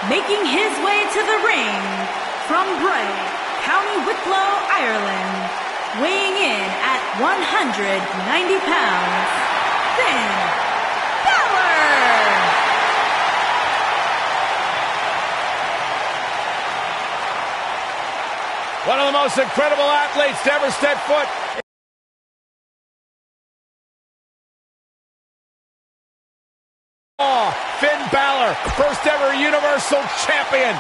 making his way to the ring from Bray, County Wicklow, Ireland, weighing in at 190 pounds, Finn Balor! One of the most incredible athletes to ever step foot. Oh, Finn Balor, first ever Universal Champion.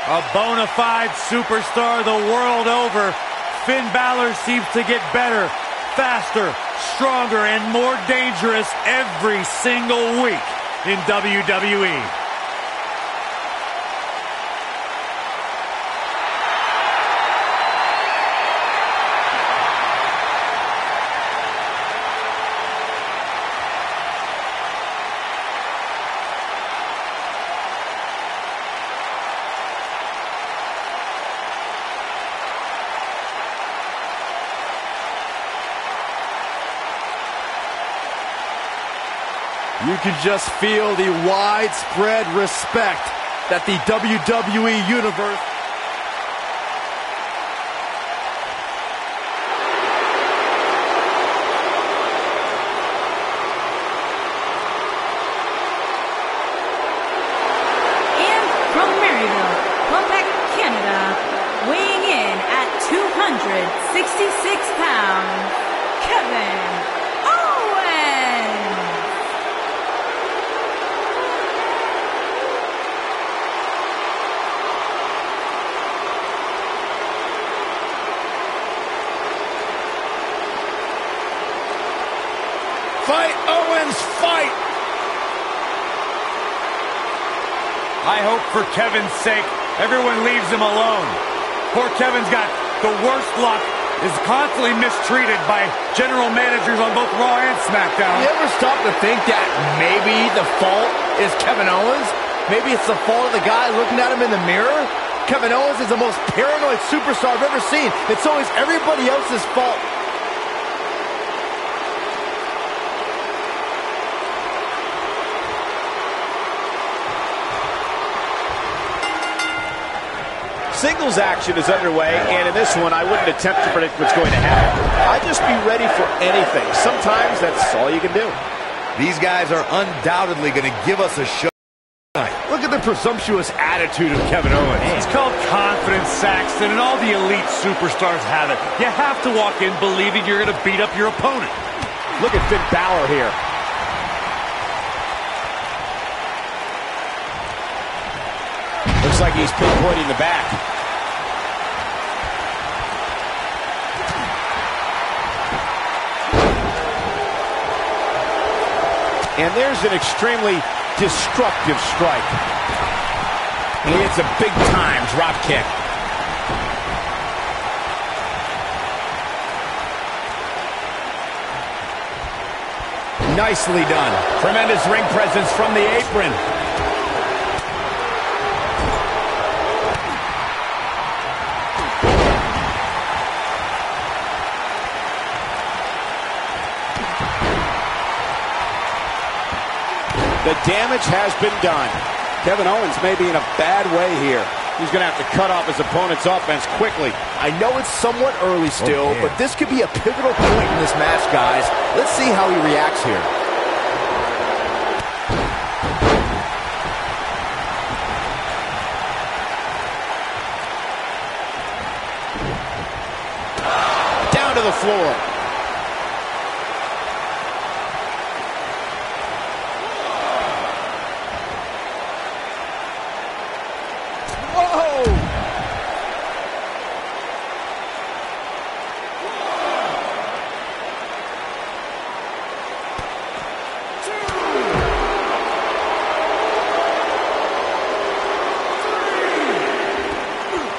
A bona fide superstar the world over, Finn Balor seems to get better, faster, stronger, and more dangerous every single week in WWE. You can just feel the widespread respect that the WWE Universe... And from Maryville, Quebec, Canada, weighing in at 266 pounds, Kevin Owens! Fight, Owens, fight! I hope for Kevin's sake, everyone leaves him alone. Poor Kevin's got the worst luck, is constantly mistreated by general managers on both Raw and SmackDown. You ever stop to think that maybe the fault is Kevin Owens? Maybe it's the fault of the guy looking at him in the mirror? Kevin Owens is the most paranoid superstar I've ever seen. It's always everybody else's fault. Singles action is underway, and in this one, I wouldn't attempt to predict what's going to happen. I'd just be ready for anything. Sometimes that's all you can do. These guys are undoubtedly going to give us a show tonight. Look at the presumptuous attitude of Kevin Owens. It's called confidence, Saxton, and all the elite superstars have it. You have to walk in believing you're going to beat up your opponent. Look at Finn Balor here. Looks like he's pinpointing the back. And there's an extremely destructive strike. And he hits a big-time drop kick. Nicely done. Tremendous ring presence from the apron. The damage has been done. Kevin Owens may be in a bad way here. He's going to have to cut off his opponent's offense quickly. I know it's somewhat early still, but this could be a pivotal point in this match, guys. Let's see how he reacts here. Down to the floor.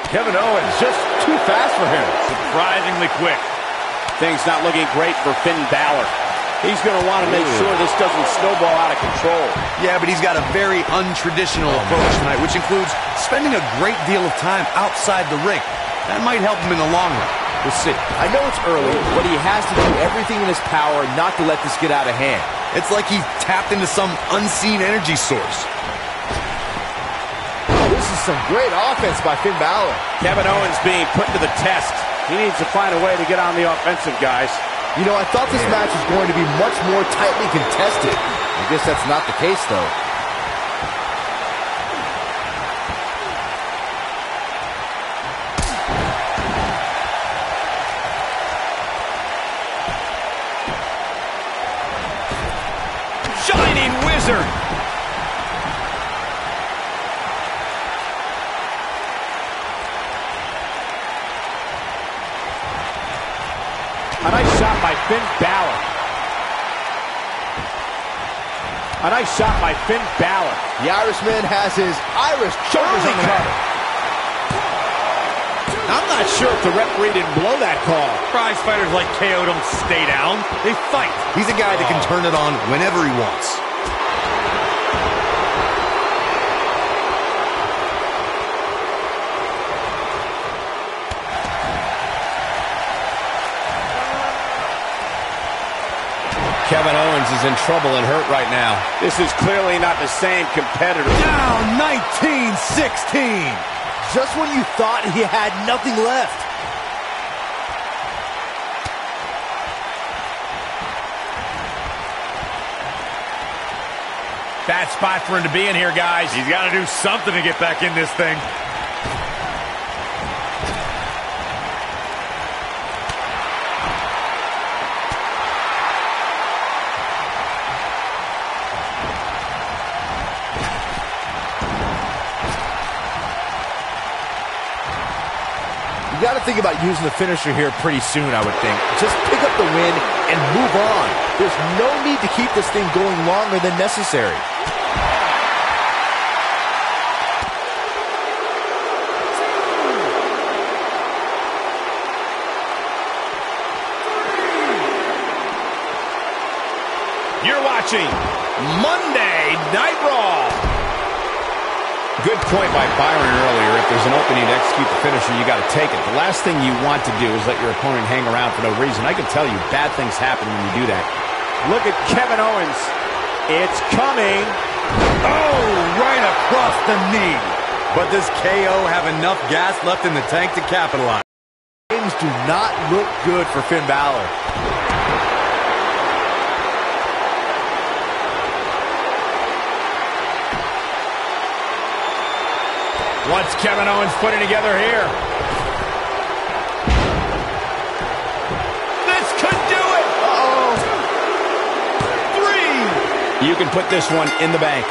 Kevin Owens just too fast for him. Surprisingly quick. Things not looking great for Finn Balor. He's going to want to make sure this doesn't snowball out of control. Yeah, but he's got a very untraditional approach tonight, which includes spending a great deal of time outside the ring. That might help him in the long run. We'll see. I know it's early, but he has to do everything in his power not to let this get out of hand. It's like he's tapped into some unseen energy source. This is some great offense by Finn Balor. Kevin Owens being put to the test. He needs to find a way to get on the offensive, guys. You know, I thought this match was going to be much more tightly contested. I guess that's not the case, though. Shining Wizard. A nice shot by Finn Balor. A nice shot by Finn Balor. The Irishman has his Irish shoulders on the cover. I'm not sure if the referee didn't blow that call. Prize fighters like KO don't stay down. They fight. He's a guy that can turn it on whenever he wants. Kevin Owens is in trouble and hurt right now. This is clearly not the same competitor. Down 19-16. Just when you thought he had nothing left. Bad spot for him to be in here, guys. He's got to do something to get back in this thing. You got to think about using the finisher here pretty soon, I would think. Just pick up the win and move on. There's no need to keep this thing going longer than necessary. You're watching Monday Night Raw. Good point by Byron earlier. If there's an opening to execute the finisher, you got to take it. The last thing you want to do is let your opponent hang around for no reason. I can tell you, bad things happen when you do that. Look at Kevin Owens. It's coming. Oh, right across the knee. But does KO have enough gas left in the tank to capitalize? Things do not look good for Finn Balor. What's Kevin Owens putting together here? This could do it! Uh-oh. 3. You can put this one in the bank.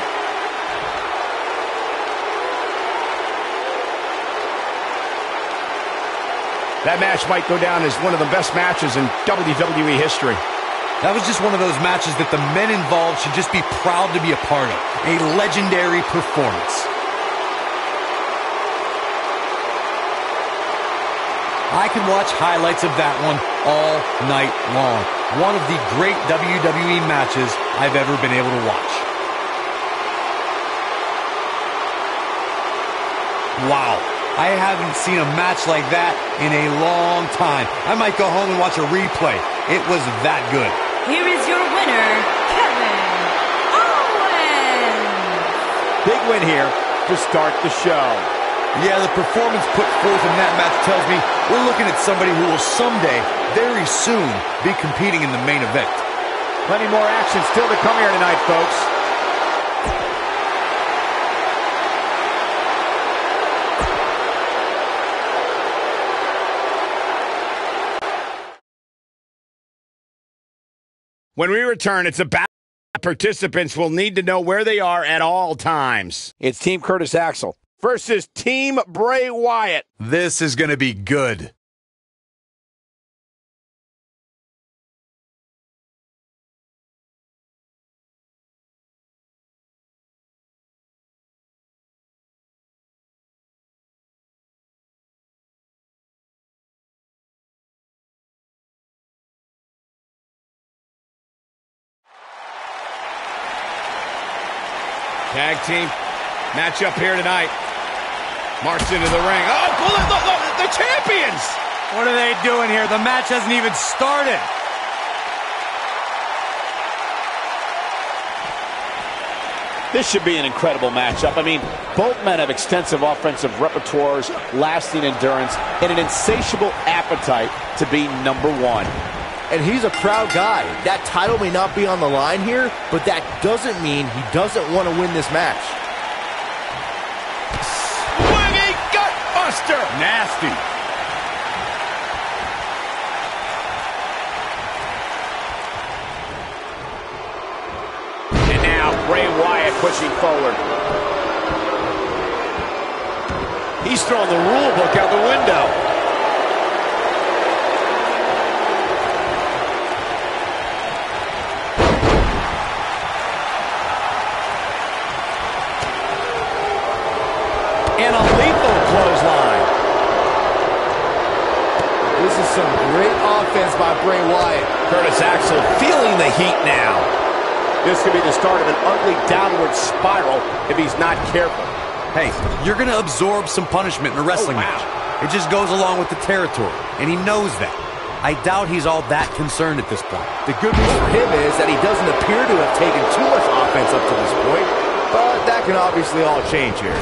That match might go down as one of the best matches in WWE history. That was just one of those matches that the men involved should just be proud to be a part of. A legendary performance. I could watch highlights of that one all night long. One of the great WWE matches I've ever been able to watch. Wow. I haven't seen a match like that in a long time. I might go home and watch a replay. It was that good. Here is your winner, Kevin Owens. Big win here to start the show. Yeah, the performance put forth in that match tells me we're looking at somebody who will someday, very soon, be competing in the main event. Plenty more action still to come here tonight, folks. When we return, it's a battle. Participants will need to know where they are at all times. It's Team Curtis Axel versus Team Bray Wyatt. This is going to be good. Tag team matchup here tonight. March into the ring. Oh, look, the champions! What are they doing here? The match hasn't even started. This should be an incredible matchup. I mean, both men have extensive offensive repertoires, lasting endurance, and an insatiable appetite to be number one. And he's a proud guy. That title may not be on the line here, but that doesn't mean he doesn't want to win this match. Swinging gutbuster! Nasty. And now Bray Wyatt pushing forward. He's throwing the rule book out the window. And a lethal clothesline. This is some great offense by Bray Wyatt. Curtis Axel feeling the heat now. This could be the start of an ugly downward spiral if he's not careful. Hey, you're going to absorb some punishment in a wrestling match. It just goes along with the territory, and he knows that. I doubt he's all that concerned at this point. The good news for him is that he doesn't appear to have taken too much offense up to this point, but that can obviously all change here.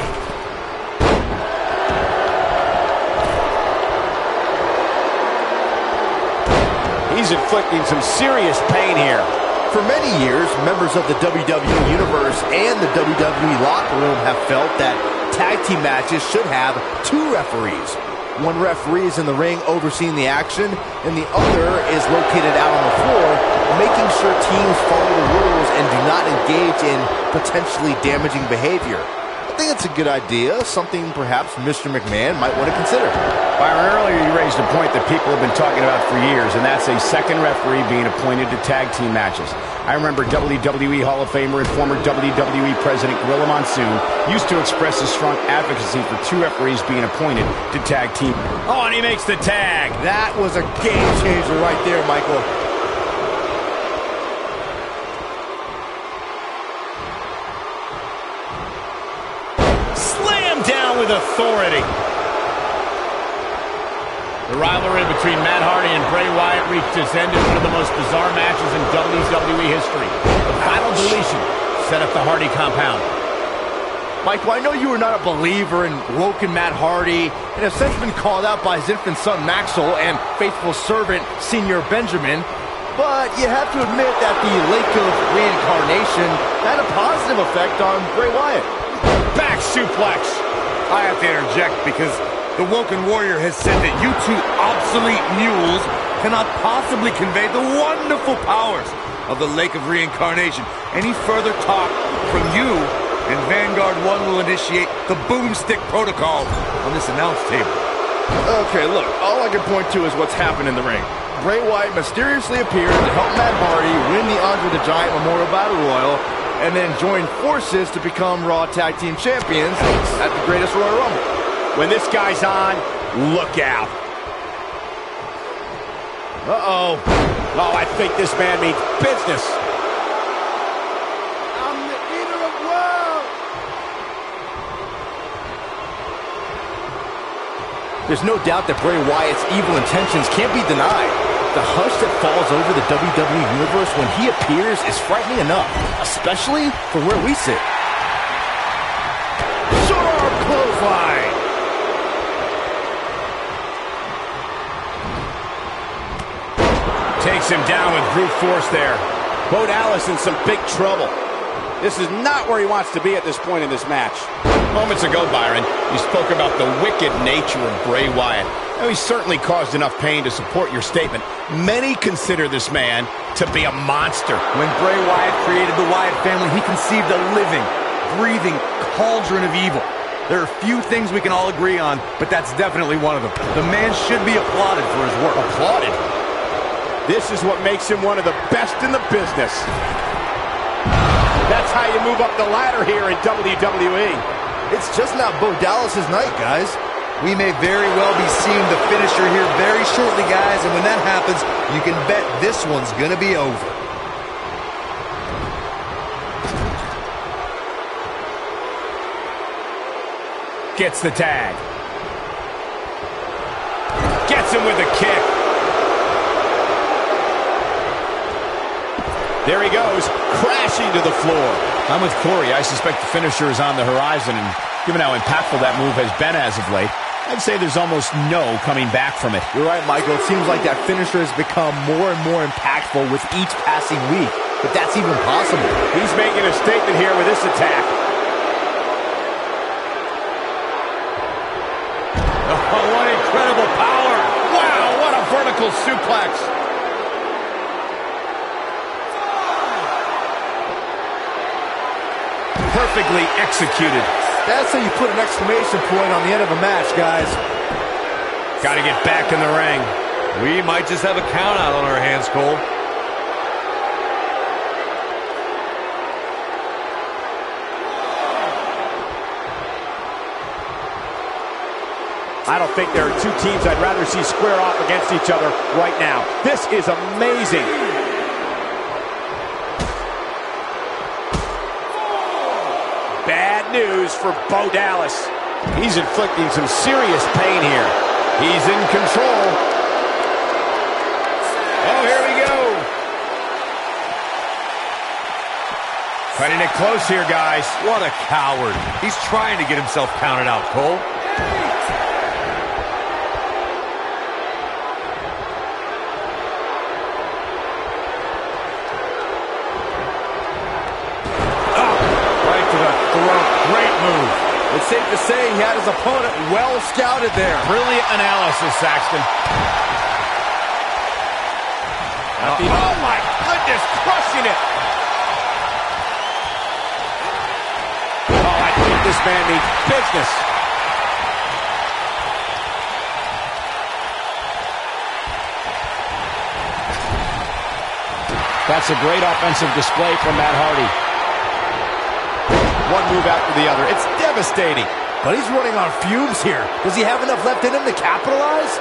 He's inflicting some serious pain here. For many years, members of the WWE Universe and the WWE locker room have felt that tag team matches should have two referees. One referee is in the ring overseeing the action, and the other is located out on the floor, making sure teams follow the rules and do not engage in potentially damaging behavior. I think it's a good idea, something perhaps Mr. McMahon might want to consider. Byron, earlier you raised a point that people have been talking about for years, and that's a second referee being appointed to tag team matches. I remember WWE Hall of Famer and former WWE President Gorilla Monsoon used to express his strong advocacy for two referees being appointed to tag team. Oh, and he makes the tag. That was a game changer right there, Michael. Slam down with authority. The rivalry between Matt Hardy and Bray Wyatt reached its end in one of the most bizarre matches in WWE history. The final deletion set up the Hardy compound. Michael, I know you are not a believer in woken Matt Hardy and have since been called out by his infant son Maxwell and faithful servant Senior Benjamin, but you have to admit that the Lake of Reincarnation had a positive effect on Bray Wyatt. Back suplex. I have to interject because the Woken Warrior has said that you two obsolete mules cannot possibly convey the wonderful powers of the Lake of Reincarnation. Any further talk from you, and Vanguard 1 will initiate the boomstick protocol on this announce table. Okay, look, all I can point to is what's happened in the ring. Bray Wyatt mysteriously appeared to help Matt Hardy win the Andre the Giant Memorial Battle Royal and then join forces to become Raw Tag Team Champions at the Greatest Royal Rumble. When this guy's on, look out. Uh-oh. Oh, I think this man means business. I'm the eater of worlds. There's no doubt that Bray Wyatt's evil intentions can't be denied. The hush that falls over the WWE Universe when he appears is frightening enough, especially from where we sit. Short arm clothesline. Takes him down with brute force there. Bo Dallas in some big trouble. This is not where he wants to be at this point in this match. Moments ago, Byron, you spoke about the wicked nature of Bray Wyatt. Now, he certainly caused enough pain to support your statement. Many consider this man to be a monster. When Bray Wyatt created the Wyatt family, he conceived a living, breathing cauldron of evil. There are few things we can all agree on, but that's definitely one of them. The man should be applauded for his work. Applauded? This is what makes him one of the best in the business. That's how you move up the ladder here in WWE. It's just not Bo Dallas's night, guys. We may very well be seeing the finisher here very shortly, guys, and when that happens, you can bet this one's gonna be over. gets the tag. Gets him with a kick. There he goes, crashing to the floor. I'm with Corey. I suspect the finisher is on the horizon, and given how impactful that move has been as of late, I'd say there's almost no coming back from it. You're right, Michael. It seems like that finisher has become more and more impactful with each passing week. But that's even possible. He's making a statement here with this attack. Oh, what incredible power. Wow, what a vertical suplex. Perfectly executed. That's how you put an exclamation point on the end of a match, guys. Got to get back in the ring. We might just have a count out on our hands, Cole. I don't think there are two teams I'd rather see square off against each other right now. This is amazing. Bad news for Bo Dallas. He's inflicting some serious pain here. He's in control. Oh, here we go. Cutting it close here, guys. What a coward. He's trying to get himself counted out, Cole. Great move. It's safe to say he had his opponent well scouted there. Brilliant analysis, Saxton. Oh my goodness, crushing it. Oh, I think this man needs business. That's a great offensive display from Matt Hardy. One move after the other. It's devastating. But he's running on fumes here. Does he have enough left in him to capitalize?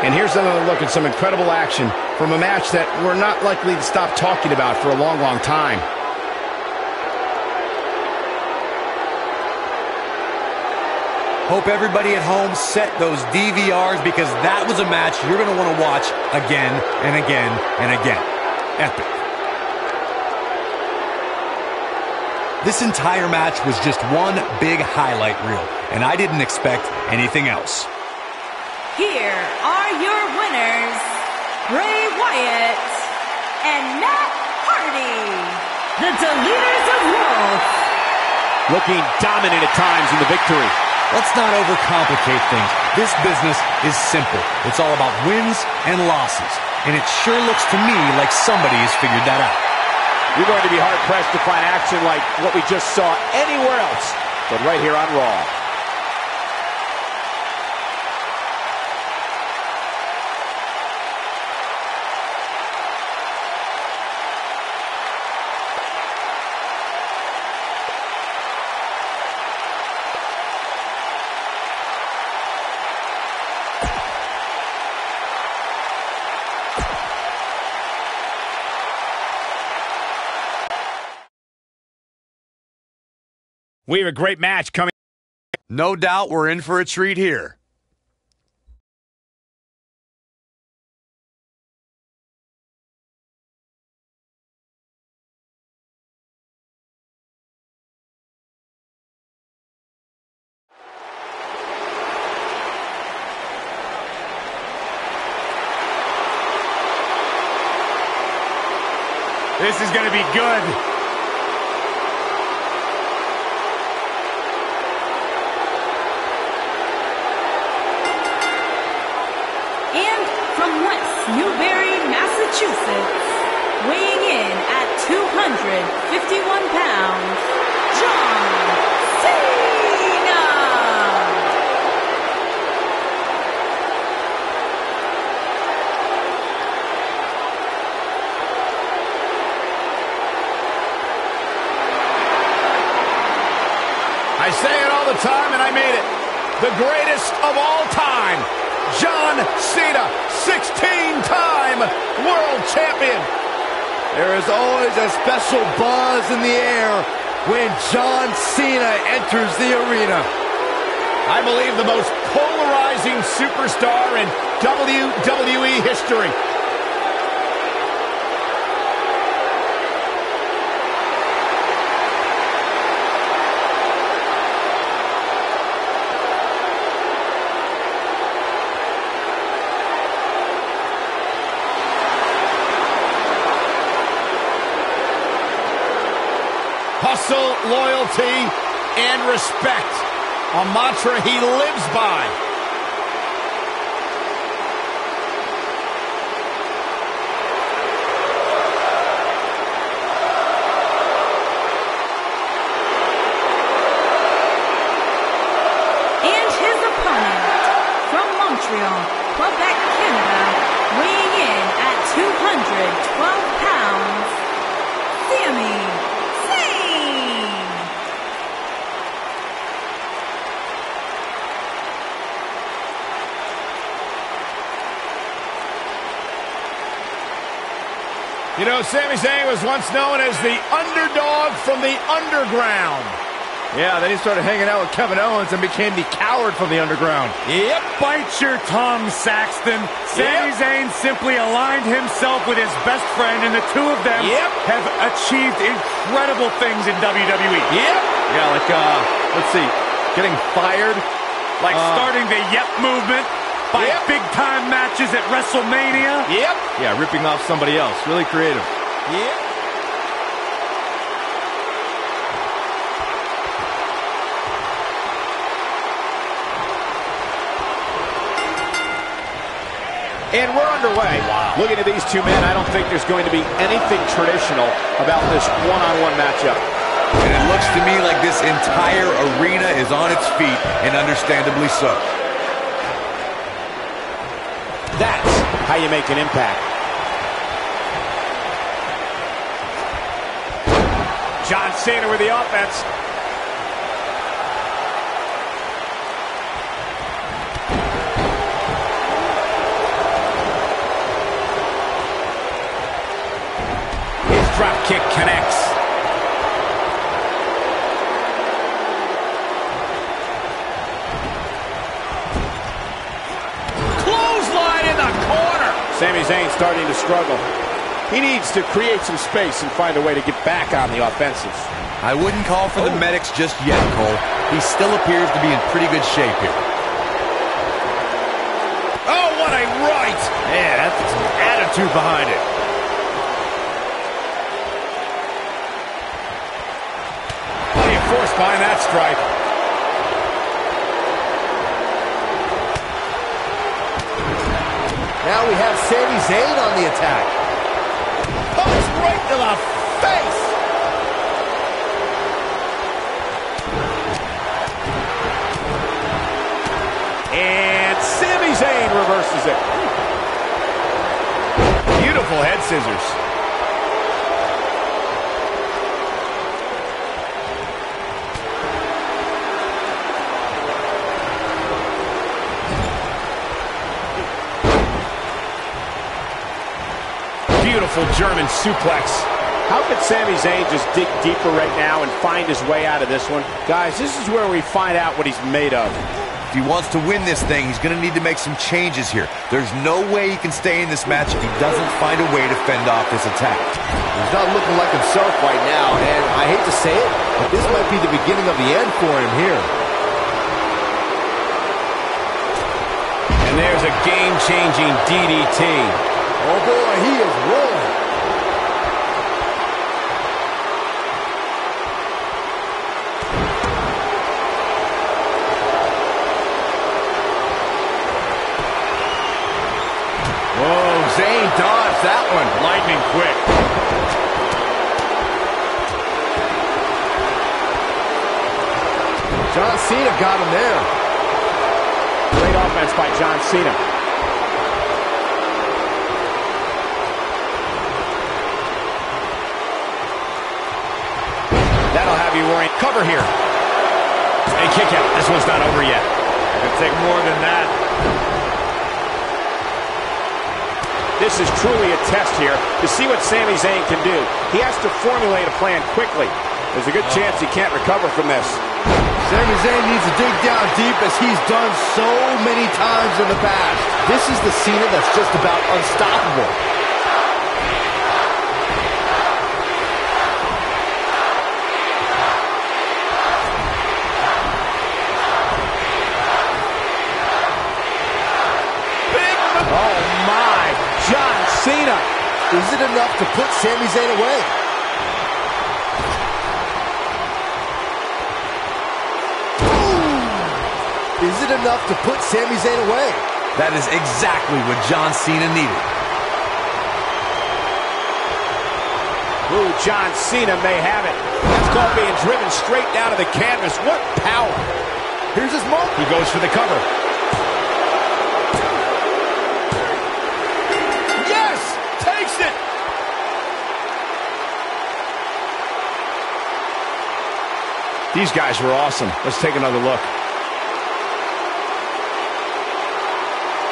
And here's another look at some incredible action from a match that we're not likely to stop talking about for a long, long time. Hope everybody at home set those DVRs, because that was a match you're going to want to watch again and again and again. Epic. This entire match was just one big highlight reel, and I didn't expect anything else. Here are your winners, Bray Wyatt and Matt Hardy, the Deleters of Wealth. Looking dominant at times in the victory. Let's not overcomplicate things. This business is simple. It's all about wins and losses, and it sure looks to me like somebody has figured that out. You're going to be hard-pressed to find action like what we just saw anywhere else, but right here on Raw. We have a great match coming. No doubt we're in for a treat here. This is going to be good. From West Newbury, Massachusetts, weighing in at 251 pounds, John Cena! I say it all the time, and I mean it. The greatest of all time, John Cena, 16-time world champion. There is always a special buzz in the air when John Cena enters the arena. I believe the most polarizing superstar in WWE history. Hustle, loyalty, and respect. A mantra he lives by. And his opponent, from Montreal, Quebec, Canada, weighing in at 212 pounds, Sami Zayn. You know, Sami Zayn was once known as the underdog from the underground. Yeah, then he started hanging out with Kevin Owens and became the coward from the underground. Yep, bite your tongue, Saxton. Sami Zayn simply aligned himself with his best friend, and the two of them have achieved incredible things in WWE. Yeah, like, let's see, getting fired. Like starting the Yep movement by big-time matches at WrestleMania. Yeah, ripping off somebody else. Really creative. And we're underway. Looking at these two men, I don't think there's going to be anything traditional about this one-on-one matchup. And it looks to me like this entire arena is on its feet, and understandably so. That's how you make an impact. John Cena with the offense. His drop kick connects. Clothesline in the corner. Sami Zayn starting to struggle. He needs to create some space and find a way to get back on the offensive. I wouldn't call for the medics just yet, Cole. He still appears to be in pretty good shape here. Oh, what a right! Man, that's some attitude behind it. Plenty of force behind that strike. Now we have Sami Zayn on the attack. Punch right to the face! And Sami Zayn reverses it. Beautiful head scissors. Beautiful German suplex. How could Sami Zayn just dig deeper right now and find his way out of this one? Guys, this is where we find out what he's made of. If he wants to win this thing, he's going to need to make some changes here. There's no way he can stay in this match if he doesn't find a way to fend off this attack. He's not looking like himself right now, and I hate to say it, but this might be the beginning of the end for him here. And there's a game-changing DDT. Oh boy, he is rolling. Whoa, Zayn dodged that one. Lightning quick. John Cena got him there. Great offense by John Cena. That'll have you worrying. Cover here. Hey, kick out. This one's not over yet. It could take more than that. This is truly a test here to see what Sami Zayn can do. He has to formulate a plan quickly. There's a good chance he can't recover from this. Sami Zayn needs to dig down deep as he's done so many times in the past. This is the Cena that's just about unstoppable. Oh my, John Cena. Is it enough to put Sami Zayn away? Is it enough to put Sami Zayn away? That is exactly what John Cena needed. Ooh, John Cena may have it. That's called being driven straight down to the canvas. What power. Here's his mark. He goes for the cover. Yes! Takes it! These guys were awesome. Let's take another look.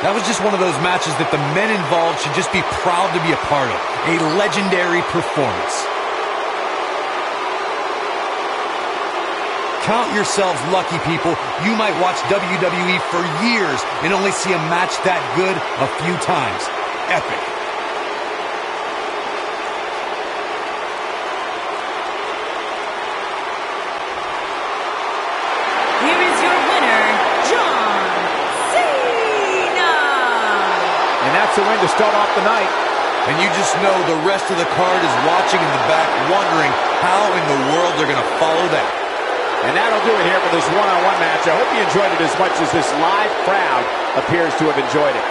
That was just one of those matches that the men involved should just be proud to be a part of. A legendary performance. Count yourselves lucky, people. You might watch WWE for years and only see a match that good a few times. Epic. Here is your winner, John Cena. And that's a win to start off the night. And you just know the rest of the card is watching in the back, wondering how in the world they're going to follow that. And that'll do it here for this one-on-one match. I hope you enjoyed it as much as this live crowd appears to have enjoyed it.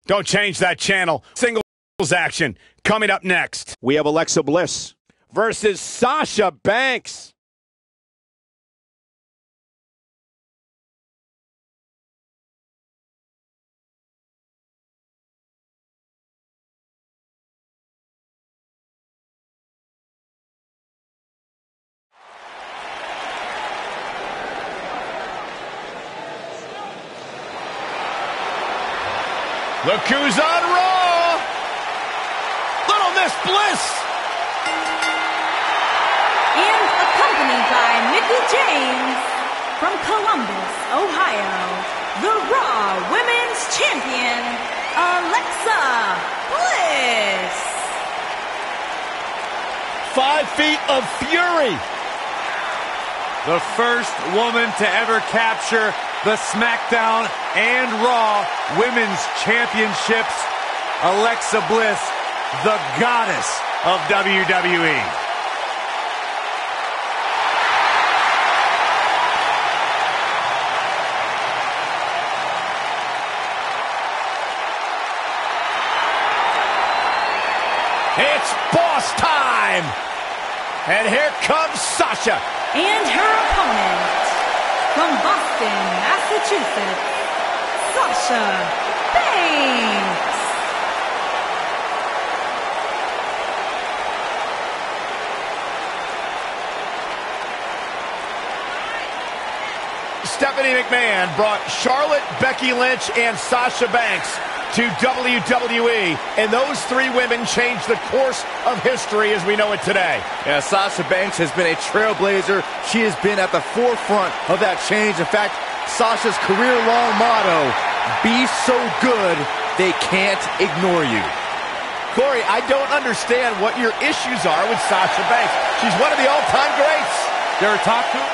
Don't change that channel. Singles action coming up next. We have Alexa Bliss versus Sasha Banks. Look who's on Raw. Little Miss Bliss. And accompanied by Mickie James from Columbus, Ohio, the Raw Women's Champion, Alexa Bliss. 5 feet of fury. The first woman to ever capture the SmackDown and Raw Women's Championships, Alexa Bliss, the goddess of WWE. It's boss time. And here comes Sasha. And her opponent, from Boston, Massachusetts, Sasha Banks. Stephanie McMahon brought Charlotte, Becky Lynch, and Sasha Banks to WWE, and those three women changed the course of history as we know it today. Yeah, Sasha Banks has been a trailblazer. She has been at the forefront of that change. In fact, Sasha's career-long motto, be so good, they can't ignore you. Corey, I don't understand what your issues are with Sasha Banks. She's one of the all-time greats. There are talk to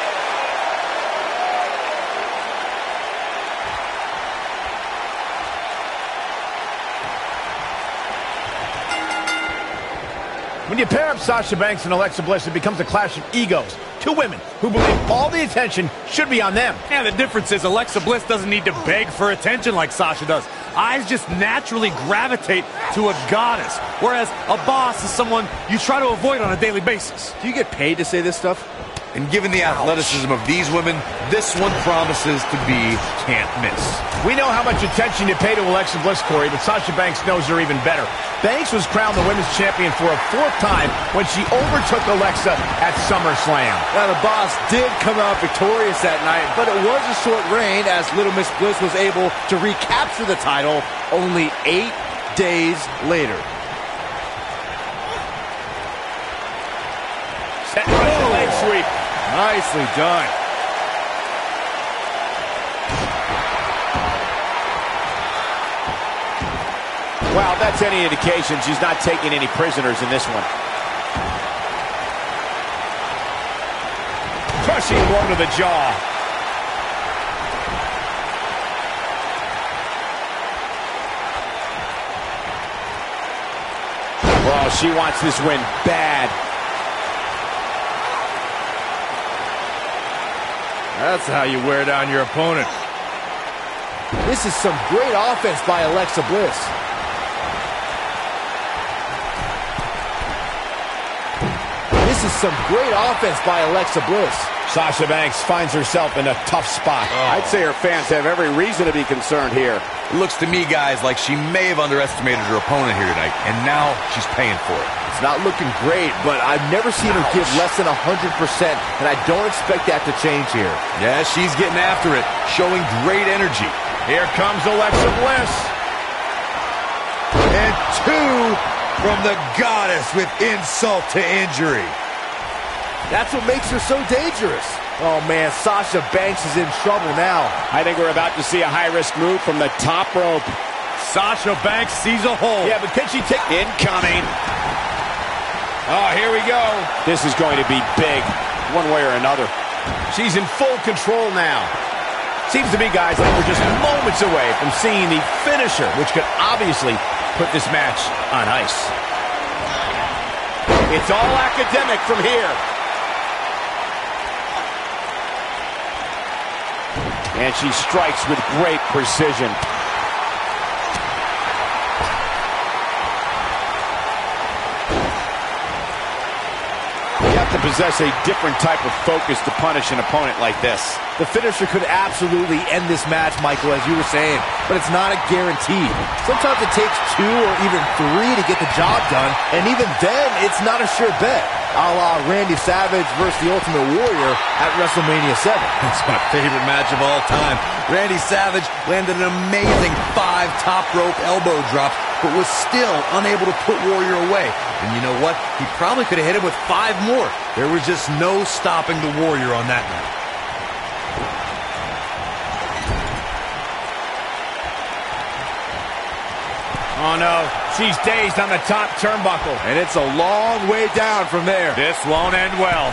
When you pair up Sasha Banks and Alexa Bliss, it becomes a clash of egos. Two women who believe all the attention should be on them. Yeah, the difference is Alexa Bliss doesn't need to beg for attention like Sasha does. Eyes just naturally gravitate to a goddess, whereas a boss is someone you try to avoid on a daily basis. Do you get paid to say this stuff? And given the athleticism of these women, this one promises to be can't miss. We know how much attention you pay to Alexa Bliss, Corey, but Sasha Banks knows her even better. Banks was crowned the women's champion for a fourth time when she overtook Alexa at SummerSlam. Now, the boss did come out victorious that night, but it was a short reign as Little Miss Bliss was able to recapture the title only 8 days later. Set right leg sweep. Nicely done. Well, if that's any indication, she's not taking any prisoners in this one. Crushing blow to the jaw. Well, she wants this win bad. That's how you wear down your opponent. This is some great offense by Alexa Bliss. This is some great offense by Alexa Bliss. Sasha Banks finds herself in a tough spot. I'd say her fans have every reason to be concerned here. It looks to me, guys, like she may have underestimated her opponent here tonight, and now she's paying for it. It's not looking great, but I've never seen her give less than 100%, and I don't expect that to change here. Yeah, she's getting after it, showing great energy. Here comes Alexa Bliss. And two from the goddess with insult to injury. That's what makes her so dangerous. Oh, man, Sasha Banks is in trouble now. I think we're about to see a high-risk move from the top rope. Sasha Banks sees a hole. Yeah, but can she take... Incoming. Oh, here we go. This is going to be big, one way or another. She's in full control now. Seems to me, guys, like we're just moments away from seeing the finisher, which could obviously put this match on ice. It's all academic from here. And she strikes with great precision. You have to possess a different type of focus to punish an opponent like this. The finisher could absolutely end this match, Michael, as you were saying, but it's not a guarantee. Sometimes it takes 2 or even 3 to get the job done, and even then, it's not a sure bet, a la Randy Savage versus the Ultimate Warrior at WrestleMania 7. That's my favorite match of all time. Randy Savage landed an amazing 5 top rope elbow drops, but was still unable to put Warrior away. And you know what? He probably could have hit him with 5 more. There was just no stopping the Warrior on that night. Oh, no. She's dazed on the top turnbuckle. And it's a long way down from there. This won't end well.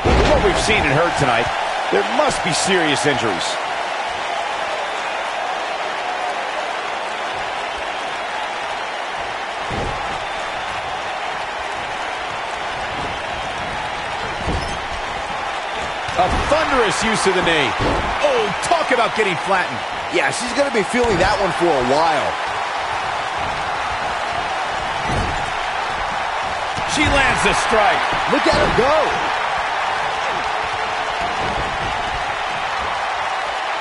With what we've seen and heard tonight, there must be serious injuries. A thunderous use of the knee. Oh, talk about getting flattened. Yeah, she's going to be feeling that one for a while. She lands the strike. Look at her go.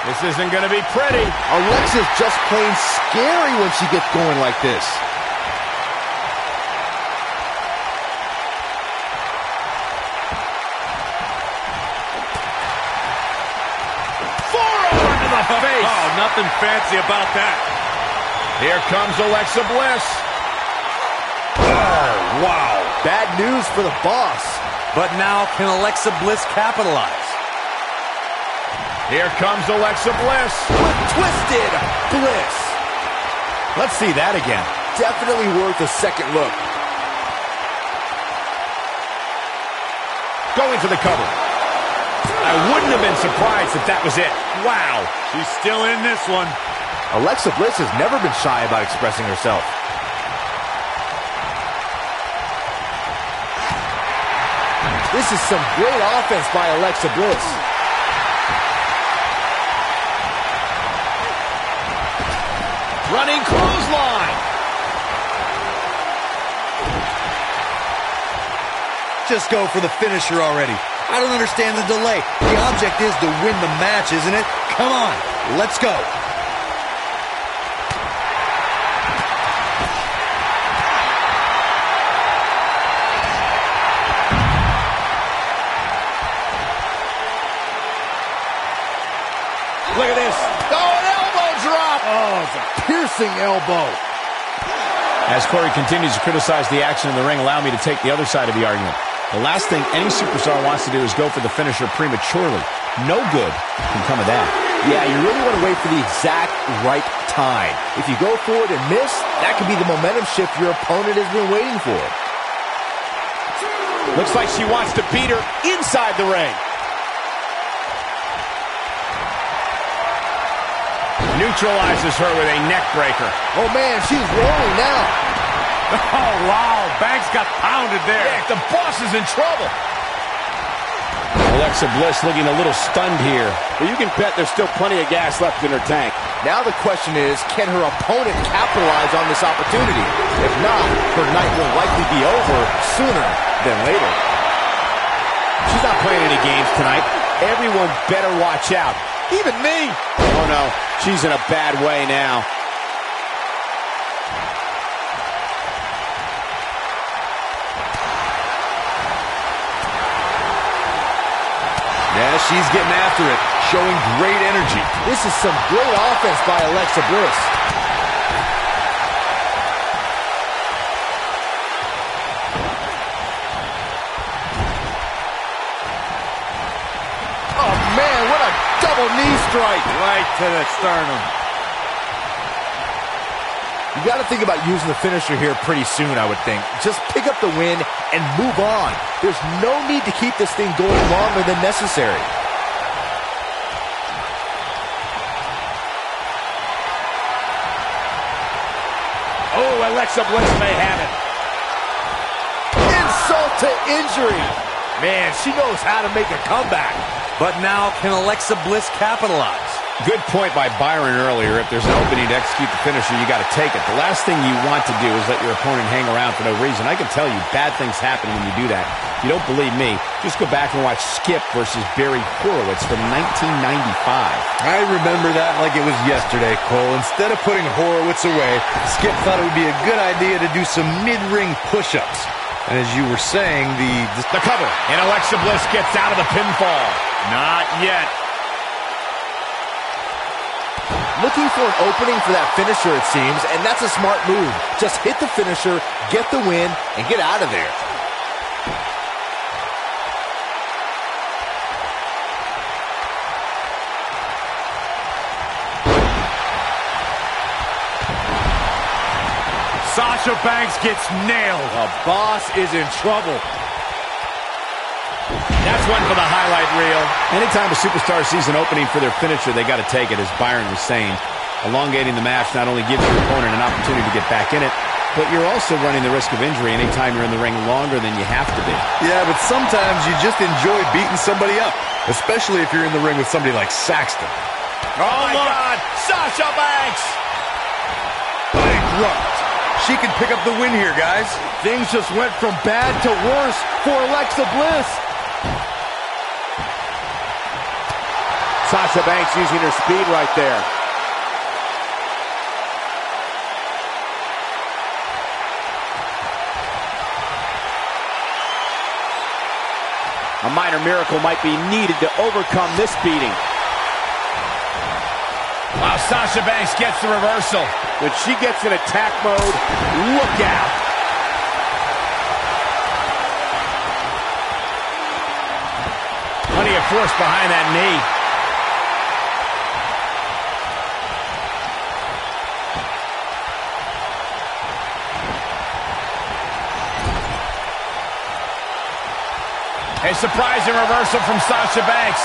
This isn't going to be pretty. Alexa's just plain scary when she gets going like this. Face. Oh, nothing fancy about that. Here comes Alexa Bliss. Oh, wow. Bad news for the boss. But now can Alexa Bliss capitalize? Here comes Alexa Bliss. With twisted Bliss. Let's see that again. Definitely worth a second look. Going for the cover. I wouldn't have been surprised if that was it. Wow. She's still in this one. Alexa Bliss has never been shy about expressing herself. This is some great offense by Alexa Bliss. Running clothesline. Just go for the finisher already. I don't understand the delay. The object is to win the match, isn't it? Come on, let's go. Look at this. Oh, an elbow drop. Oh, it's a piercing elbow. As Corey continues to criticize the action in the ring, allow me to take the other side of the argument. The last thing any superstar wants to do is go for the finisher prematurely. No good can come of that. Yeah, you really want to wait for the exact right time. If you go for it and miss, that could be the momentum shift your opponent has been waiting for. Looks like she wants to beat her inside the ring. Neutralizes her with a neck breaker. Oh, man, she's rolling now. Oh, wow. Banks got pounded there. Yeah, the boss is in trouble. Alexa Bliss looking a little stunned here. Well, you can bet there's still plenty of gas left in her tank. Now the question is, can her opponent capitalize on this opportunity? If not, her night will likely be over sooner than later. She's not playing any games tonight. Everyone better watch out. Even me. Oh, no. She's in a bad way now. Yeah, she's getting after it, showing great energy. This is some great offense by Alexa Bliss. Oh, man, what a double knee strike. Right to the sternum. You got to think about using the finisher here pretty soon, I would think. Just pick up the win and move on. There's no need to keep this thing going longer than necessary. Oh, Alexa Bliss may have it. Insult to injury. Man, she knows how to make a comeback. But now, can Alexa Bliss capitalize? Good point by Byron earlier. If there's an opening to execute the finisher, you got to take it. The last thing you want to do is let your opponent hang around for no reason. I can tell you bad things happen when you do that. If you don't believe me, just go back and watch Skip versus Barry Horowitz from 1995. I remember that like it was yesterday, Cole. Instead of putting Horowitz away, Skip thought it would be a good idea to do some mid-ring push-ups. And as you were saying, The cover, and Alexa Bliss gets out of the pinfall. Not yet. Looking for an opening for that finisher, it seems, and that's a smart move. Just hit the finisher, get the win, and get out of there. Sasha Banks gets nailed. The boss is in trouble. That's one for the highlight reel. Anytime a superstar sees an opening for their finisher, they got to take it, as Byron was saying. Elongating the match not only gives your opponent an opportunity to get back in it, but you're also running the risk of injury anytime you're in the ring longer than you have to be. Yeah, but sometimes you just enjoy beating somebody up, especially if you're in the ring with somebody like Saxton. Oh, my God. Sasha Banks. Bankrupt. She can pick up the win here, guys. Things just went from bad to worse for Alexa Bliss. Sasha Banks using her speed right there. A minor miracle might be needed to overcome this beating. Wow, Sasha Banks gets the reversal. When she gets in attack mode, look out. Plenty of force behind that knee. A surprising reversal from Sasha Banks.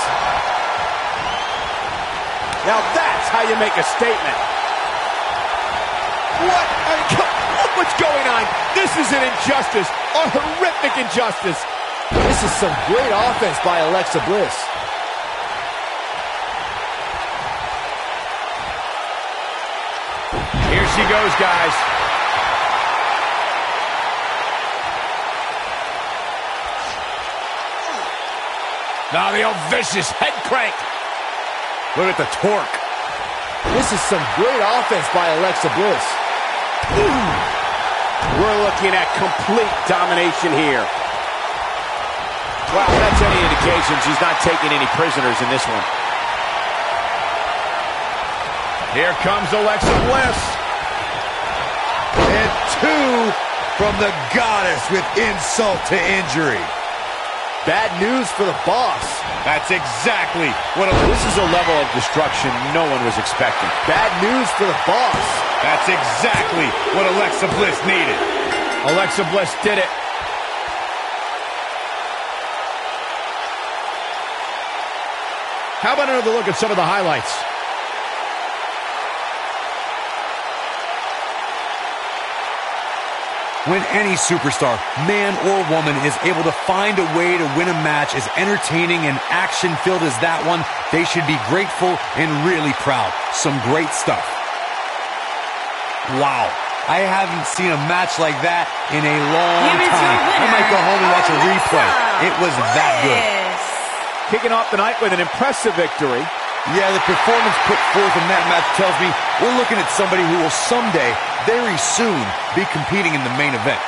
Now that's how you make a statement. What? What's going on? This is an injustice. A horrific injustice. This This is some great offense by Alexa Bliss. Here she goes, guys. Now the old vicious head crank. Look at the torque. This is some great offense by Alexa Bliss. Ooh. We're looking at complete domination here. Wow, that's any indication she's not taking any prisoners in this one. Here comes Alexa Bliss. And 2 from the goddess with insult to injury. Bad news for the boss. That's exactly what This is a level of destruction no one was expecting. Bad news for the boss. That's exactly what Alexa Bliss needed. Alexa Bliss did it. How about another look at some of the highlights? When any superstar, man or woman, is able to find a way to win a match as entertaining and action-filled as that one, they should be grateful and really proud. Some great stuff. Wow. I haven't seen a match like that in a long time. I might go home and watch a replay. It was that good. Kicking off the night with an impressive victory. Yeah, the performance put forth in that match tells me we're looking at somebody who will someday, very soon, be competing in the main event.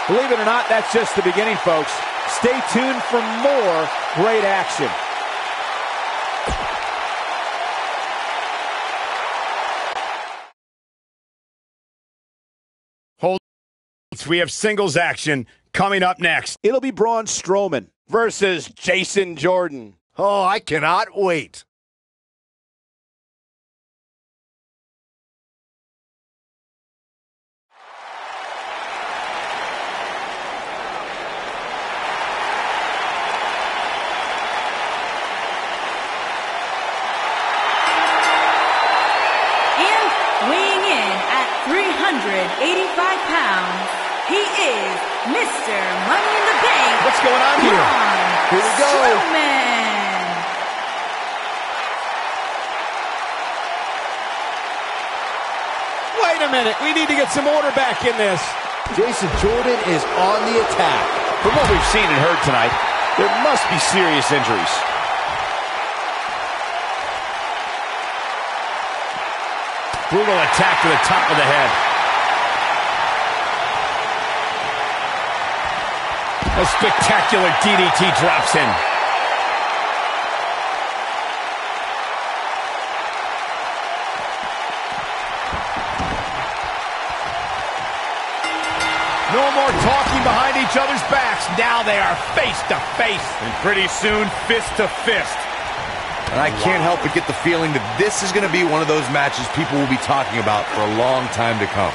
Believe it or not, that's just the beginning, folks. Stay tuned for more great action. We have singles action coming up next. It'll be Braun Strowman Versus Jason Jordan. Oh, I cannot wait. And weighing in at 385 pounds, he is Mr. Money in the Bank. What's going on here? Here we go. Strowman. Wait a minute. We need to get some order back in this. Jason Jordan is on the attack. From what we've seen and heard tonight, there must be serious injuries. Brutal attack to the top of the head. A spectacular DDT drops him. No more talking behind each other's backs. Now they are face to face. And pretty soon, fist to fist. And I can't help but get the feeling that this is going to be one of those matches people will be talking about for a long time to come.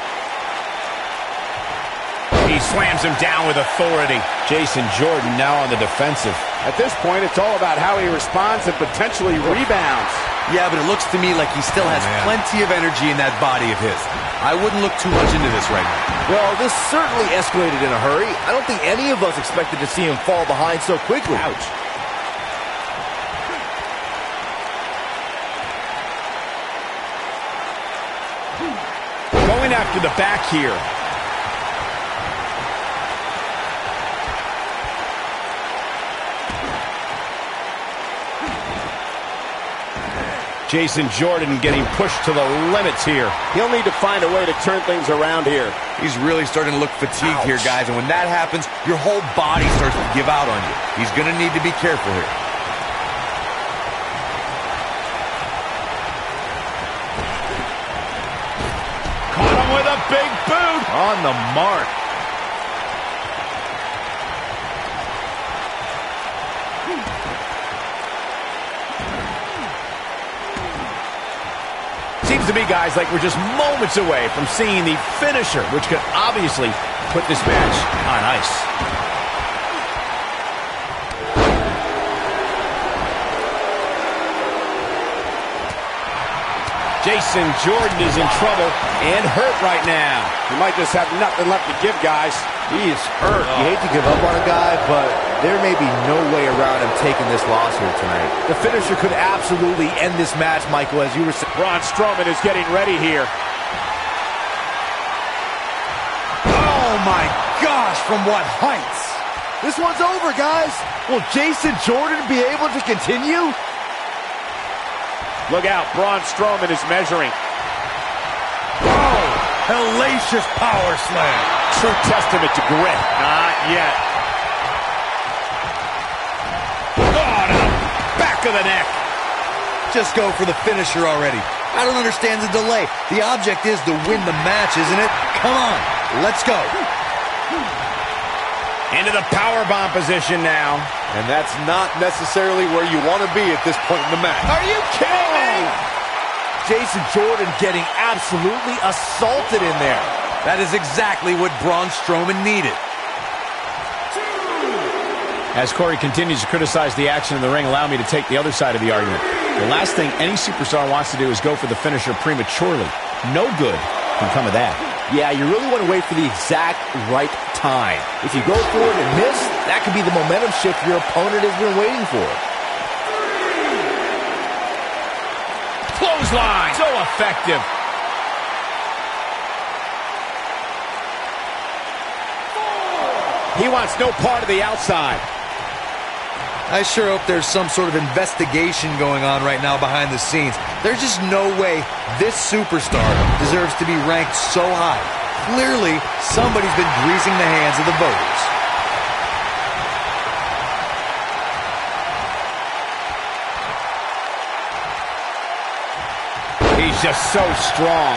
He slams him down with authority. Jason Jordan now on the defensive. At this point, it's all about how he responds and potentially rebounds. Yeah, but it looks to me like he still has plenty of energy in that body of his. I wouldn't look too much into this right now. Well, this certainly escalated in a hurry. I don't think any of us expected to see him fall behind so quickly. Ouch. Going after the back here. Jason Jordan getting pushed to the limits here. He'll need to find a way to turn things around here. He's really starting to look fatigued here, guys. And when that happens, your whole body starts to give out on you. He's going to need to be careful here. Caught him with a big boot. On the mark. Seems to me, guys, like we're just moments away from seeing the finisher, which could obviously put this match on ice. Jason Jordan is in trouble and hurt right now. He might just have nothing left to give, guys. He is hurt. You hate to give up on a guy, but there may be no way around him taking this loss here tonight. The finisher could absolutely end this match, Michael, as you were saying. Braun Strowman is getting ready here. Oh my gosh, from what heights? This one's over, guys. Will Jason Jordan be able to continue? Look out, Braun Strowman is measuring. Oh, hellacious power slam. True testament to grit. Not yet. Oh, to the back of the neck. Just go for the finisher already. I don't understand the delay. The object is to win the match, isn't it? Come on, let's go. Into the powerbomb position now. And that's not necessarily where you want to be at this point in the match. Are you kidding me? Jason Jordan getting absolutely assaulted in there. That is exactly what Braun Strowman needed. As Corey continues to criticize the action in the ring, allow me to take the other side of the argument. The last thing any superstar wants to do is go for the finisher prematurely. No good can come of that. Yeah, you really want to wait for the exact right time. If you go for it and miss, that could be the momentum shift your opponent has been waiting for. Clothesline. So effective. He wants no part of the outside. I sure hope there's some sort of investigation going on right now behind the scenes. There's just no way this superstar deserves to be ranked so high. Clearly, somebody's been greasing the hands of the voters. He's just so strong.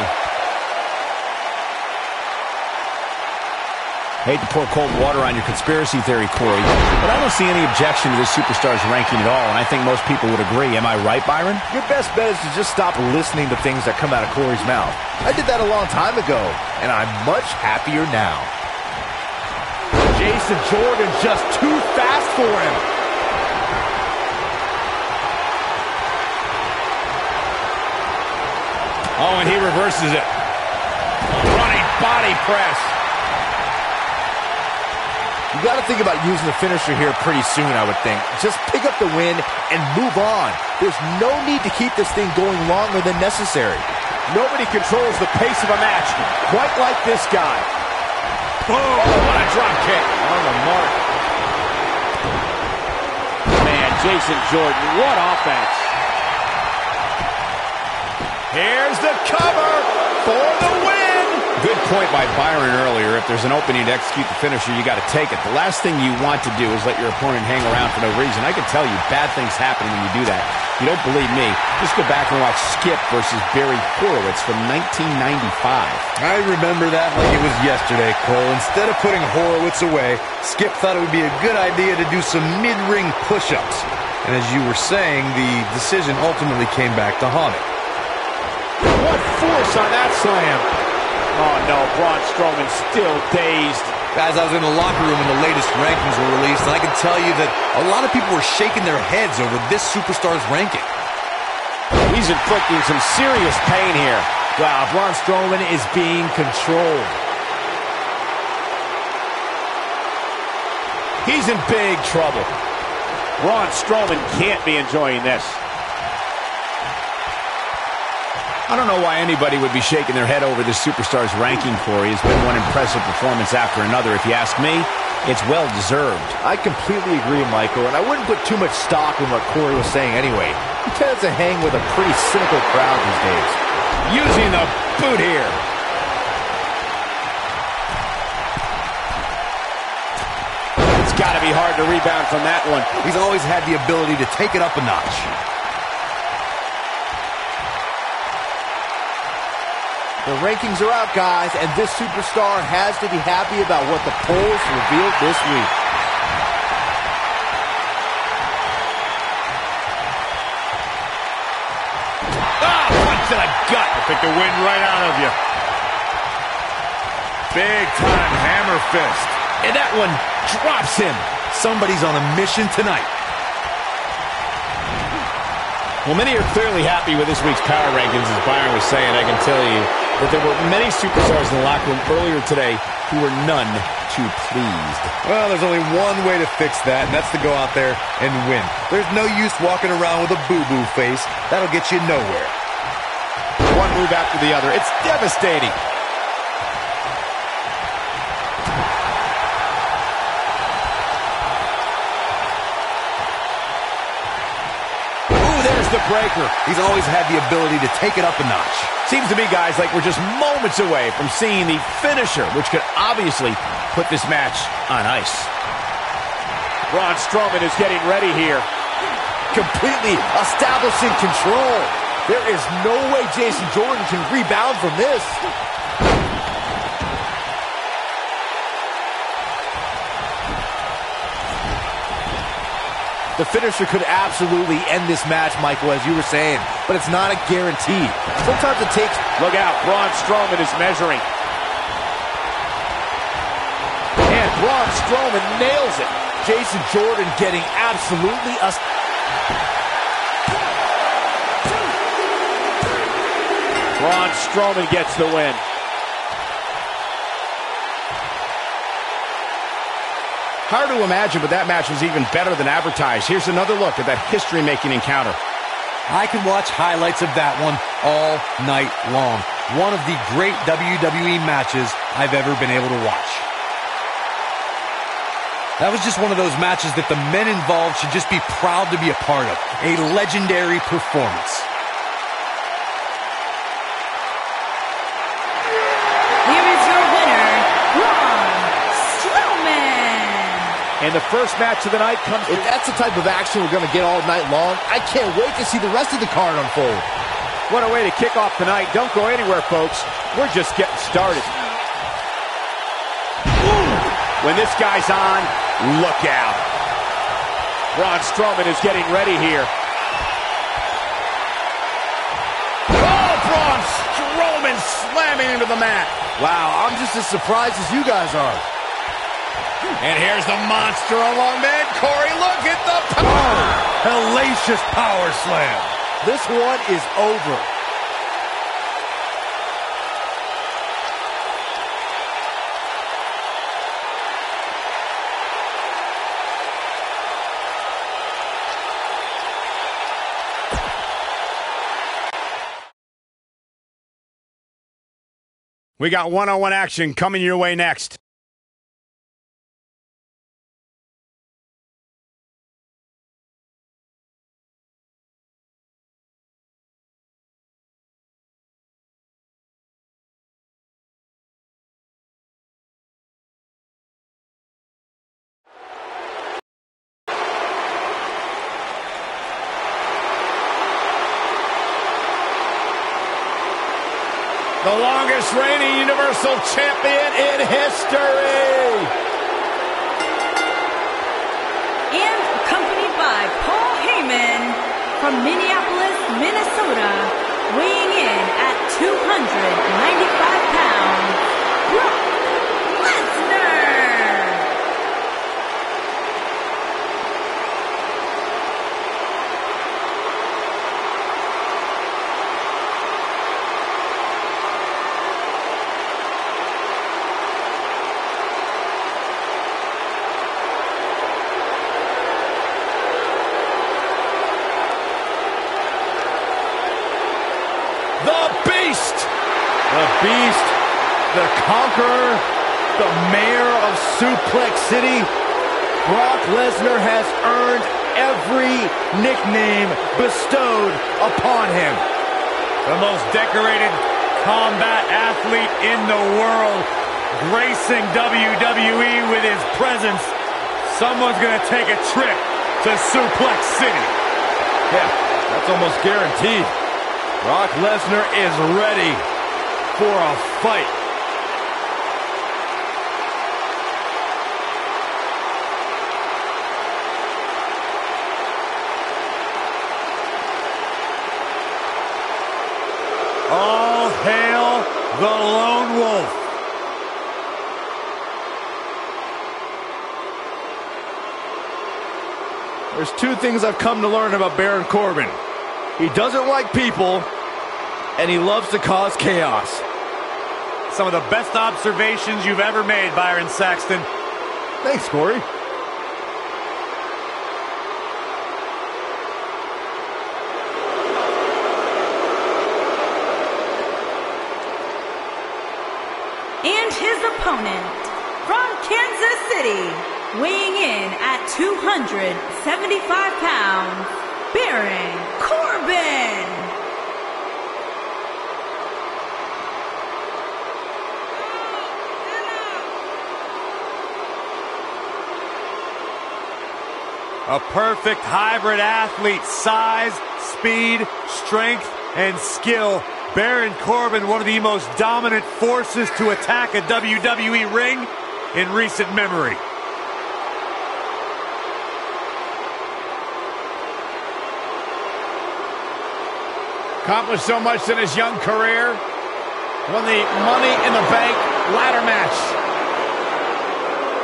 Hate to pour cold water on your conspiracy theory, Corey, but I don't see any objection to this superstar's ranking at all, and I think most people would agree. Am I right, Byron? Your best bet is to just stop listening to things that come out of Corey's mouth. I did that a long time ago, and I'm much happier now. Jason Jordan just too fast for him. Oh, and he reverses it. Running body press. You got to think about using the finisher here pretty soon, I would think. Just pick up the win and move on. There's no need to keep this thing going longer than necessary. Nobody controls the pace of a match quite like this guy. Boom! What a drop kick. On the mark. Man, Jason Jordan, what offense. Here's the cover for the win. Good point by Byron earlier. If there's an opening to execute the finisher, you got to take it. The last thing you want to do is let your opponent hang around for no reason. I can tell you bad things happen when you do that. You don't believe me? Just go back and watch Skip versus Barry Horowitz from 1995. I remember that like it was yesterday, Cole. Instead of putting Horowitz away, Skip thought it would be a good idea to do some mid-ring push-ups. And as you were saying, the decision ultimately came back to haunt him. What force on that slam. Oh no, Braun Strowman still dazed. Guys, I was in the locker room when the latest rankings were released, and I can tell you that a lot of people were shaking their heads over this superstar's ranking. He's inflicting some serious pain here. Wow, Braun Strowman is being controlled. He's in big trouble. Braun Strowman can't be enjoying this. I don't know why anybody would be shaking their head over this superstar's ranking, Corey. It's been one impressive performance after another. If you ask me, it's well-deserved. I completely agree, Michael, and I wouldn't put too much stock in what Corey was saying anyway. He tends to hang with a pretty cynical crowd these days. Using the boot here. It's got to be hard to rebound from that one. He's always had the ability to take it up a notch. The rankings are out, guys, and this superstar has to be happy about what the polls revealed this week. Ah, punch to the gut. I took the wind right out of you. Big time hammer fist. And that one drops him. Somebody's on a mission tonight. Well, many are clearly happy with this week's power rankings, as Byron was saying. I can tell you that there were many superstars in the locker room earlier today who were none too pleased. Well, there's only one way to fix that, and that's to go out there and win. There's no use walking around with a boo-boo face. That'll get you nowhere. One move after the other. It's devastating. There's the breaker. He's always had the ability to take it up a notch. Seems to me, guys, like we're just moments away from seeing the finisher, which could obviously put this match on ice. Braun Strowman is getting ready here. Completely establishing control. There is no way Jason Jordan can rebound from this. The finisher could absolutely end this match, Michael, as you were saying, but it's not a guarantee. Sometimes it takes... Look out, Braun Strowman is measuring. And Braun Strowman nails it. Jason Jordan getting absolutely... Braun Strowman gets the win. Hard to imagine, but that match was even better than advertised. Here's another look at that history-making encounter. I can watch highlights of that one all night long. One of the great WWE matches I've ever been able to watch. That was just one of those matches that the men involved should just be proud to be a part of. A legendary performance. Here is your winner, Braun Strowman. And the first match of the night comes... If that's the type of action we're going to get all night long, I can't wait to see the rest of the card unfold. What a way to kick off the night. Don't go anywhere, folks. We're just getting started. Ooh. When this guy's on, look out. Braun Strowman is getting ready here. Oh, Braun Strowman slamming into the mat. Wow, I'm just as surprised as you guys are. And here's the monster among men. Corey, look at the power. Oh, hellacious power slam. This one is over. We got one-on-one action coming your way next. The longest reigning Universal Champion in history. And accompanied by Paul Heyman from Minneapolis, Minnesota, weighing in at 295 pounds, Brock Lesnar. The Beast, the Conqueror, the Mayor of Suplex City, Brock Lesnar has earned every nickname bestowed upon him. The most decorated combat athlete in the world, gracing WWE with his presence. Someone's going to take a trip to Suplex City. Yeah, that's almost guaranteed. Brock Lesnar is ready for a fight. All hail the Lone Wolf. There's two things I've come to learn about Baron Corbin. He doesn't like people, and he loves to cause chaos. Some of the best observations you've ever made, Byron Saxton. Thanks, Corey. And his opponent, from Kansas City, weighing in at 275 pounds, Baron Corbin. A perfect hybrid athlete, size, speed, strength, and skill. Baron Corbin, one of the most dominant forces to attack a WWE ring in recent memory. Accomplished so much in his young career. Won the Money in the Bank ladder match.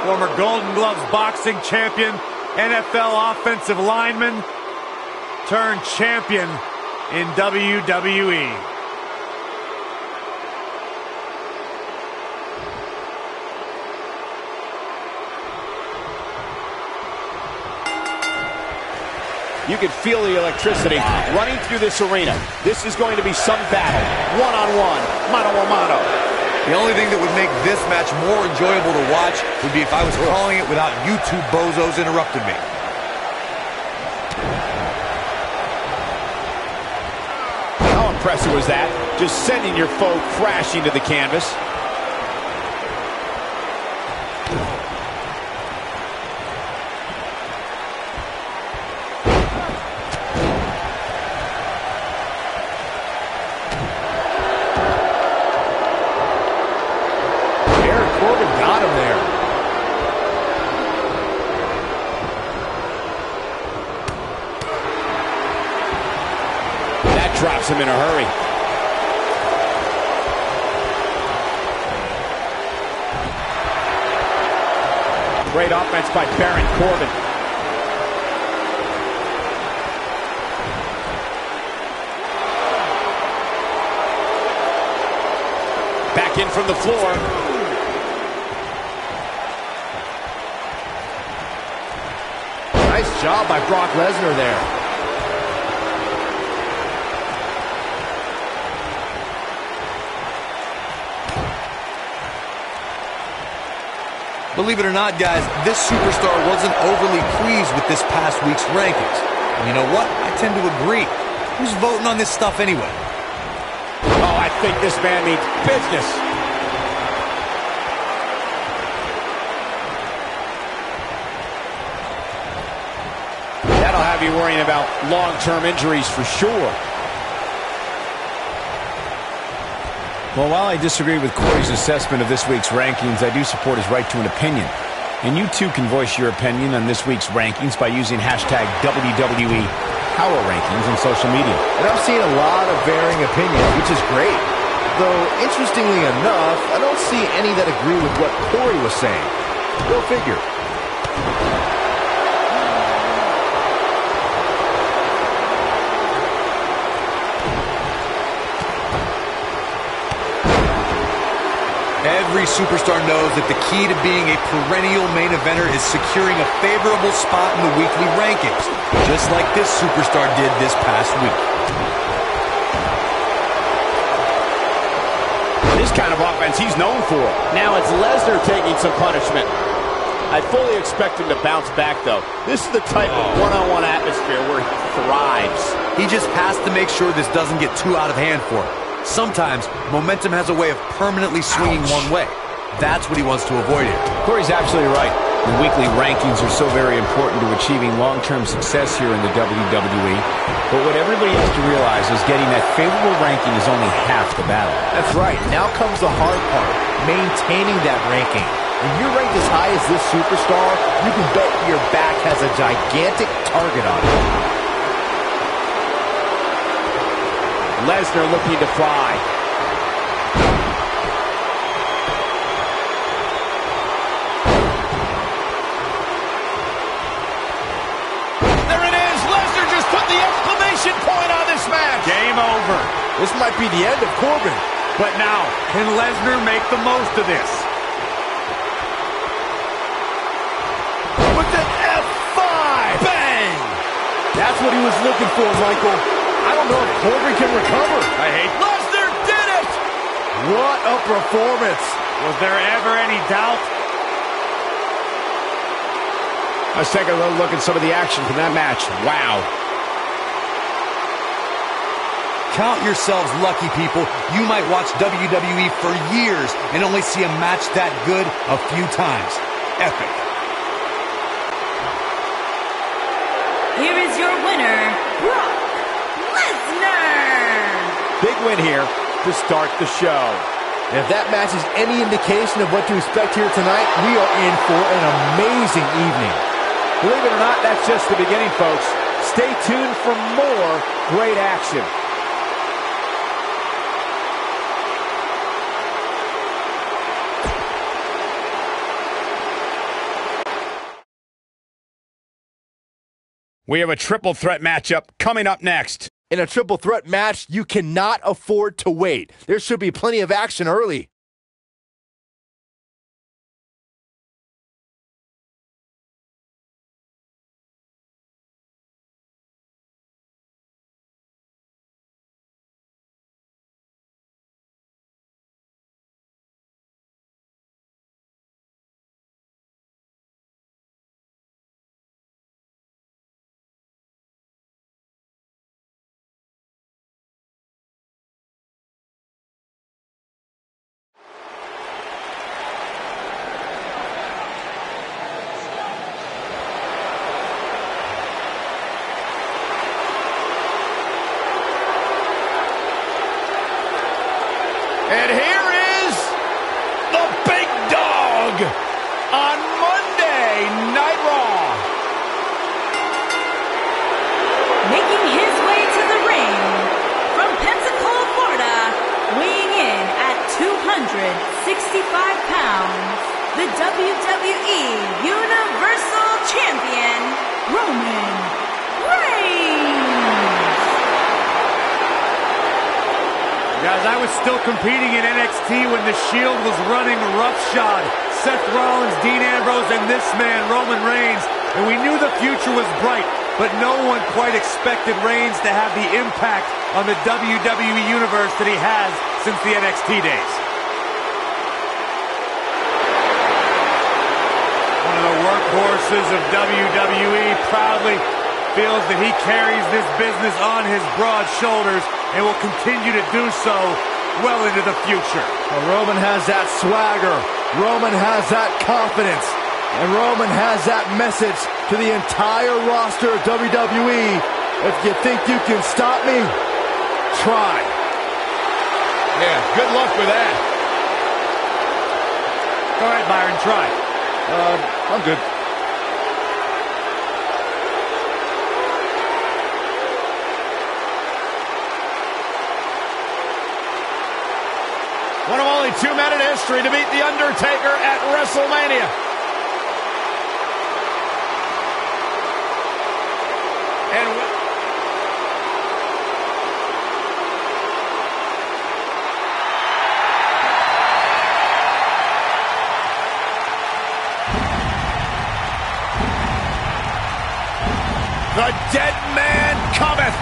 Former Golden Gloves boxing champion, NFL offensive lineman, turned champion in WWE. You can feel the electricity running through this arena. This is going to be some battle. One-on-one, mano-a-mano. The only thing that would make this match more enjoyable to watch would be if I was calling it without you two bozos interrupting me. How impressive was that? Just sending your foe crashing to the canvas. Corbin got him there. That drops him in a hurry. Great offense by Baron Corbin. Back in from the floor. Nice job by Brock Lesnar there. Believe it or not, guys, this superstar wasn't overly pleased with this past week's rankings. And you know what? I tend to agree. Who's voting on this stuff anyway? Oh, I think this man means business. That'll have you worrying about long-term injuries for sure. Well, while I disagree with Corey's assessment of this week's rankings, I do support his right to an opinion. And you too can voice your opinion on this week's rankings by using hashtag WWE Power Rankings on social media. And I'm seeing a lot of varying opinions, which is great. Though, interestingly enough, I don't see any that agree with what Corey was saying. Go figure. Every superstar knows that the key to being a perennial main eventer is securing a favorable spot in the weekly rankings, just like this superstar did this past week. This kind of offense he's known for. Now it's Lesnar taking some punishment. I fully expect him to bounce back, though. This is the type of one-on-one atmosphere where he thrives. He just has to make sure this doesn't get too out of hand for him. Sometimes, momentum has a way of permanently swinging one way. That's what he wants to avoid here. Corey's absolutely right. The weekly rankings are so very important to achieving long-term success here in the WWE. But what everybody has to realize is getting that favorable ranking is only half the battle. That's right. Now comes the hard part, maintaining that ranking. When you're ranked as high as this superstar, you can bet your back has a gigantic target on it. Lesnar looking to fly. There it is. Lesnar just put the exclamation point on this match. Game over. This might be the end of Corbin. But now, can Lesnar make the most of this? With an F5! Bang! That's what he was looking for, Michael. I don't know if Corbin can recover. Lesnar did it! What a performance. Was there ever any doubt? Let's take a little look at some of the action from that match. Wow. Count yourselves lucky, people. You might watch WWE for years and only see a match that good a few times. Epic. Here is your winner, Brock Lesnar. Big win here to start the show. And if that match is any indication of what to expect here tonight, we are in for an amazing evening. Believe it or not, that's just the beginning, folks. Stay tuned for more great action. We have a triple threat matchup coming up next. In a triple threat match, you cannot afford to wait. There should be plenty of action early. And here is the big dog on Monday Night Raw. Making his way to the ring from Pensacola, Florida, weighing in at 265 pounds, the WWE Universal Champion, Roman Reigns. Guys, I was still competing in NXT when The Shield was running roughshod. Seth Rollins, Dean Ambrose, and this man, Roman Reigns. And we knew the future was bright, but no one quite expected Reigns to have the impact on the WWE Universe that he has since the NXT days. One of the workhorses of WWE proudly feels that he carries this business on his broad shoulders and will continue to do so well into the future. Well, Roman has that swagger. Roman has that confidence. And Roman has that message to the entire roster of WWE. If you think you can stop me, try. Yeah, good luck with that. All right, Byron, try. I'm good. One of only 2 men in history to beat The Undertaker at WrestleMania. And the dead man cometh.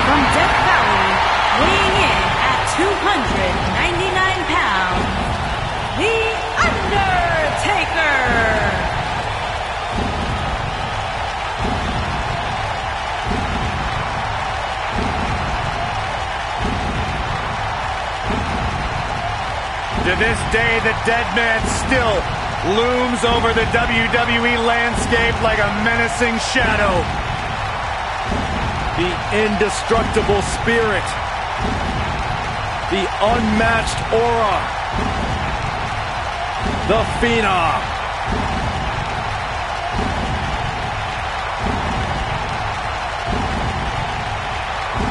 From Death Valley, weighing in at 299 pounds, The Undertaker! To this day, the dead man still looms over the WWE landscape like a menacing shadow. The indestructible spirit. The unmatched aura. The Phenom.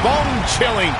Bone-chilling.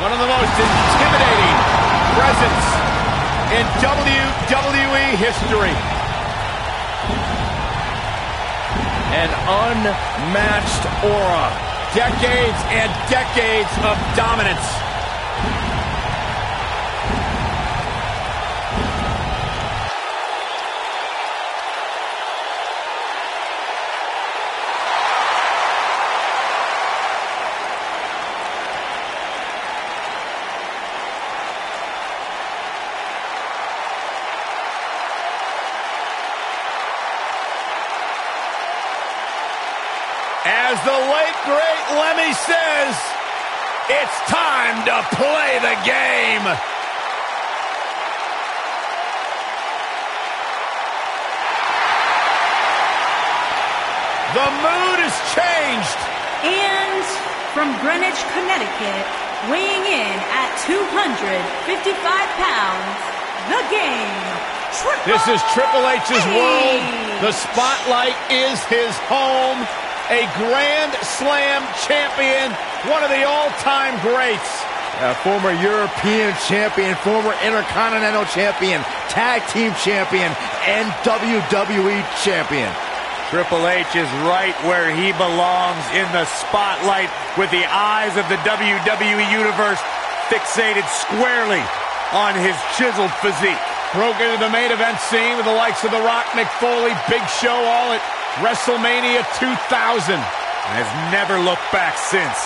One of the most intimidating presence in WWE history. An unmatched aura. Decades and decades of dominance. As the late, great Lemmy says, it's time to play the game. The mood has changed. And from Greenwich, Connecticut, weighing in at 255 pounds, the game. This is Triple H's world. The spotlight is his home. A Grand Slam champion, one of the all-time greats. Former European champion, former Intercontinental champion, Tag Team champion, and WWE champion. Triple H is right where he belongs, in the spotlight, with the eyes of the WWE Universe fixated squarely on his chiseled physique. Broke into the main event scene with the likes of The Rock, Mick Foley, Big Show, all at WrestleMania 2000. And has never looked back since.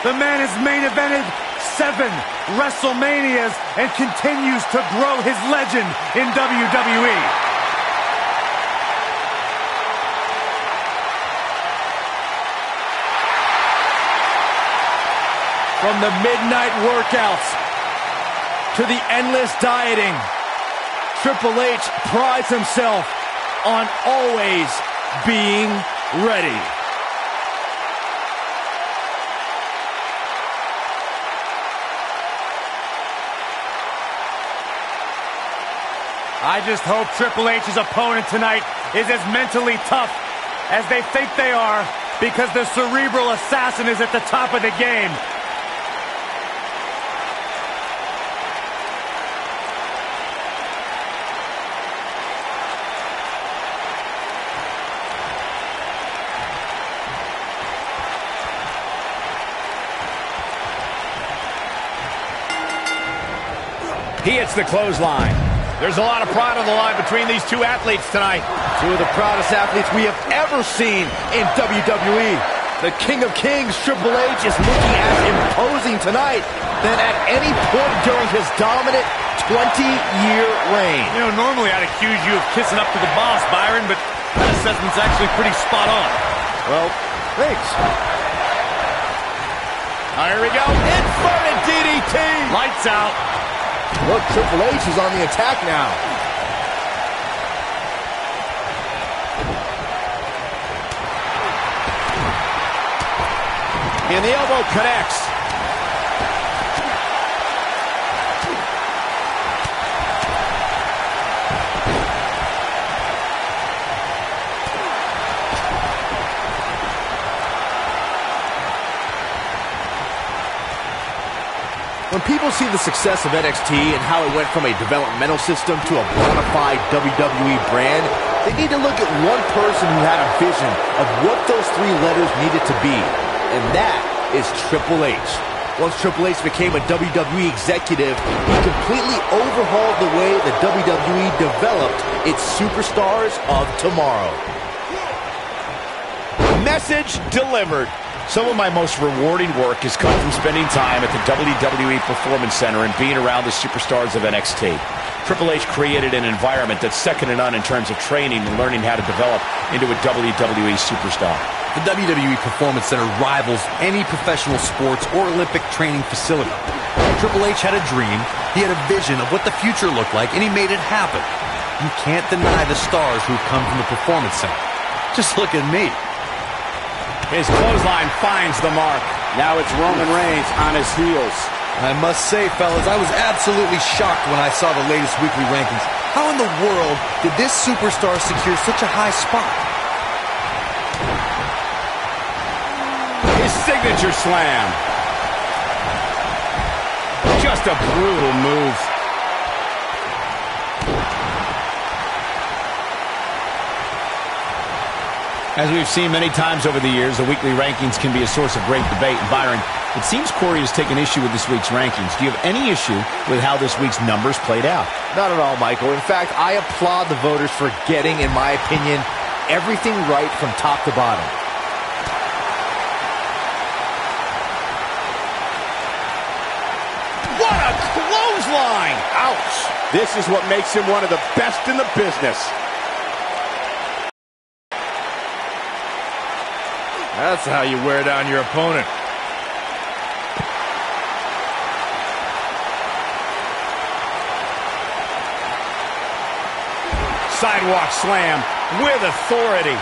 The man has main evented 7 WrestleManias and continues to grow his legend in WWE. From the midnight workouts to the endless dieting, Triple H prides himself on always being ready. I just hope Triple H's opponent tonight is as mentally tough as they think they are, because the cerebral assassin is at the top of the game. He hits the clothesline. There's a lot of pride on the line between these two athletes tonight. Two of the proudest athletes we have ever seen in WWE. The King of Kings, Triple H, is looking as imposing tonight than at any point during his dominant 20-year reign. You know, normally I'd accuse you of kissing up to the boss, Byron, but that assessment's actually pretty spot on. Well, thanks. Here we go. Inverted DDT. Lights out. Look, Triple H is on the attack now. And the elbow connects. When people see the success of NXT and how it went from a developmental system to a bona fide WWE brand, they need to look at one person who had a vision of what those 3 letters needed to be, and that is Triple H. Once Triple H became a WWE executive, he completely overhauled the way the WWE developed its superstars of tomorrow. Message delivered. Some of my most rewarding work has come from spending time at the WWE Performance Center and being around the superstars of NXT. Triple H created an environment that's second to none in terms of training and learning how to develop into a WWE superstar. The WWE Performance Center rivals any professional sports or Olympic training facility. Triple H had a dream, he had a vision of what the future looked like, and he made it happen. You can't deny the stars who've come from the Performance Center. Just look at me. His clothesline finds the mark. Now it's Roman Reigns on his heels. I must say, fellas, I was absolutely shocked when I saw the latest weekly rankings. How in the world did this superstar secure such a high spot? His signature slam. Just a brutal move. As we've seen many times over the years, the weekly rankings can be a source of great debate. And Byron, it seems Corey has taken issue with this week's rankings. Do you have any issue with how this week's numbers played out? Not at all, Michael. In fact, I applaud the voters for getting, in my opinion, everything right from top to bottom. What a clothesline! Ouch! This is what makes him one of the best in the business. That's how you wear down your opponent. Sidewalk slam with authority.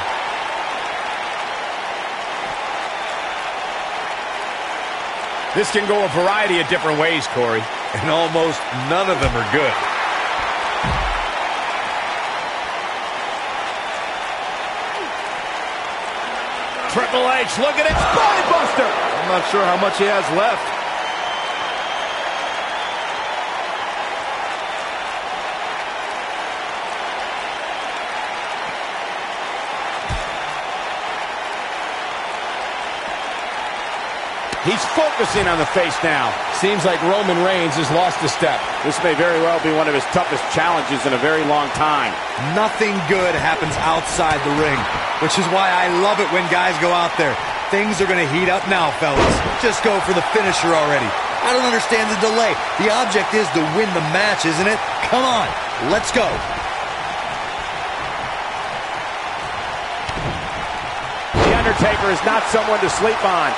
This can go a variety of different ways, Corey. And almost none of them are good. Triple H, look at it, spine buster! I'm not sure how much he has left. He's focusing on the face now. Seems like Roman Reigns has lost a step. This may very well be one of his toughest challenges in a very long time. Nothing good happens outside the ring, which is why I love it when guys go out there. Things are going to heat up now, fellas. Just go for the finisher already. I don't understand the delay. The object is to win the match, isn't it? Come on, let's go. The Undertaker is not someone to sleep on.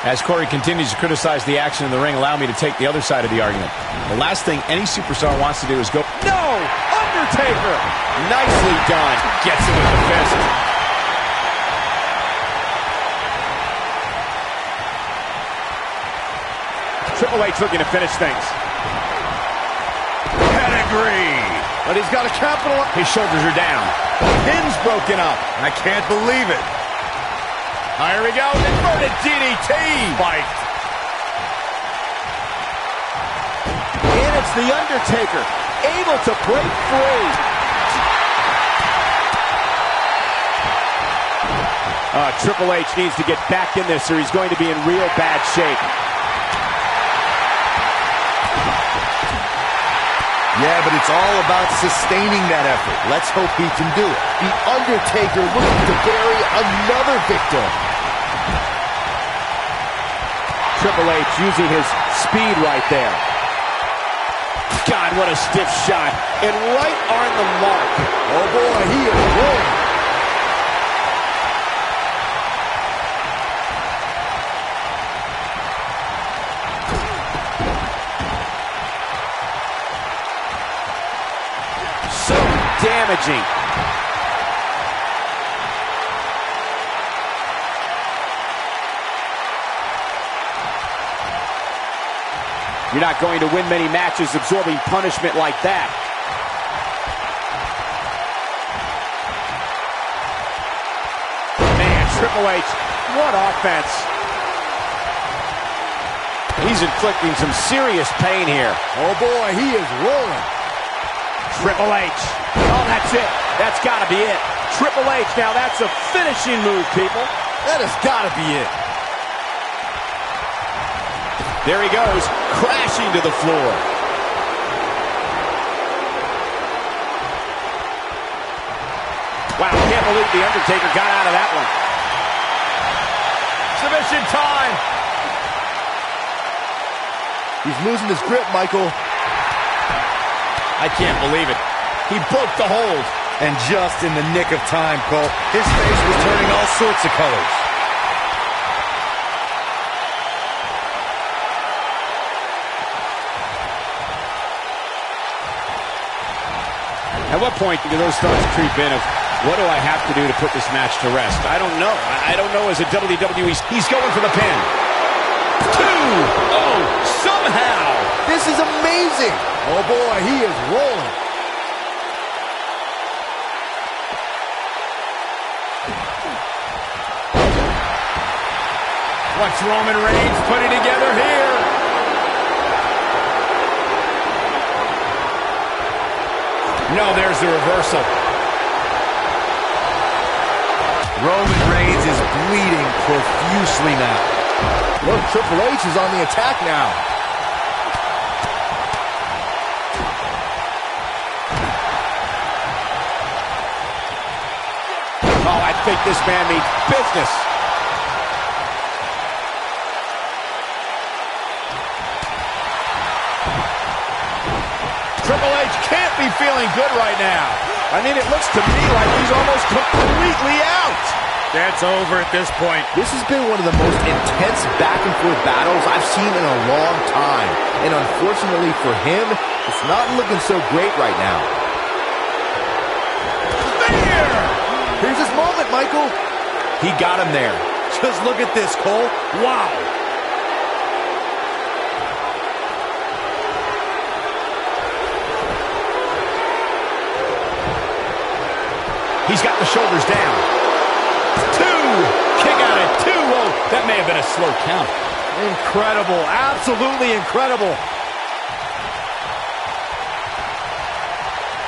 As Corey continues to criticize the action in the ring, allow me to take the other side of the argument. The last thing any superstar wants to do is go, No! Undertaker! Nicely done. gets it with the fist. Triple H looking to finish things. Pedigree. But he's got a capital. His shoulders are down. Pin's broken up. I can't believe it. Here we go. Inverted DDT. Fight. And it's The Undertaker, able to break free. Triple H needs to get back in this or he's going to be in real bad shape. Yeah, but it's all about sustaining that effort. Let's hope he can do it. The Undertaker looking to bury another victim. Triple H using his speed right there. God, what a stiff shot. And right on the mark. Oh boy, he is rolling. So damaging. You're not going to win many matches absorbing punishment like that. Man, Triple H, what offense. He's inflicting some serious pain here. Oh boy, he is rolling. Triple H. Oh, that's it. That's got to be it. Triple H, now that's a finishing move, people. That has got to be it. There he goes, crashing to the floor. Wow, I can't believe The Undertaker got out of that one. Submission time. He's losing his grip, Michael. I can't believe it. He broke the hold. And just in the nick of time, Cole. His face was turning all sorts of colors. At what point do those thoughts creep in of, What do I have to do to put this match to rest? I don't know. I don't know as a WWE. He's going for the pin. 2. Oh, somehow. This is amazing. Oh, boy, he is rolling. Watch Roman Reigns put it together here. No, there's the reversal. Roman Reigns is bleeding profusely now. Look, Triple H is on the attack now. Oh, I think this man means business. Triple H can't be feeling good right now. I mean, it looks to me like he's almost completely out. That's over at this point. This has been one of the most intense back-and-forth battles I've seen in a long time. And unfortunately for him, it's not looking so great right now. There! Here's his moment, Michael. He got him there. Just look at this, Cole. Wow. He's got the shoulders down. 2. Kick out at 2. Oh, that may have been a slow count. Incredible. Absolutely incredible.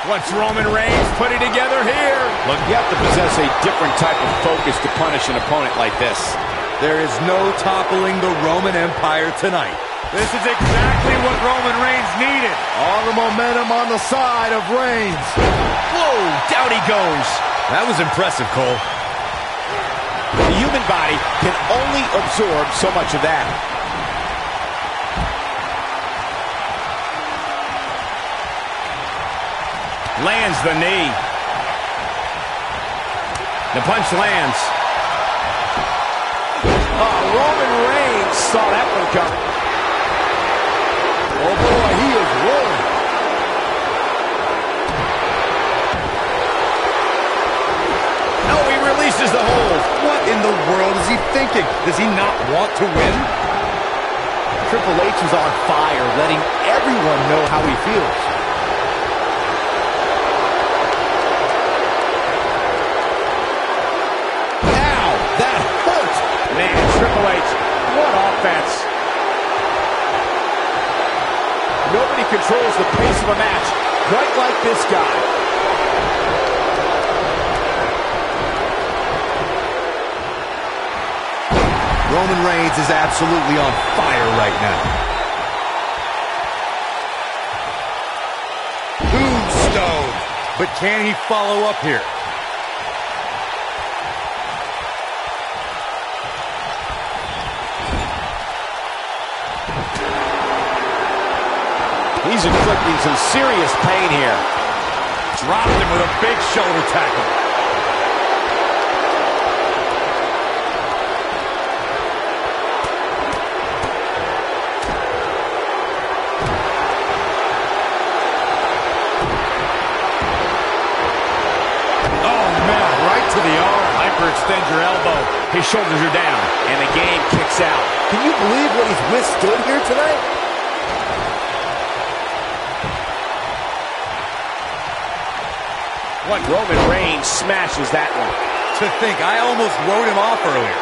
Watch Roman Reigns put it together here. Look, you have to possess a different type of focus to punish an opponent like this. There is no toppling the Roman Empire tonight. This is exactly what Roman Reigns needed. All the momentum on the side of Reigns. Whoa, down he goes. That was impressive, Cole. The human body can only absorb so much of that. Lands the knee. The punch lands. Oh, Roman Reigns saw that one coming. Oh, boy, he is rolling. No, he releases the hold. What in the world is he thinking? Does he not want to win? Triple H is on fire, letting everyone know how he feels. Ow, that hurt. Man, Triple H, what offense. Nobody controls the pace of a match quite like this guy. Roman Reigns is absolutely on fire right now. Tombstone. But can he follow up here? He's inflicting some serious pain here. Dropped him with a big shoulder tackle. Oh, man, right to the arm. Hyperextend your elbow. His shoulders are down, and the game kicks out. Can you believe what he's withstood here tonight? What Roman Reigns smashes that one. To think, I almost wrote him off earlier.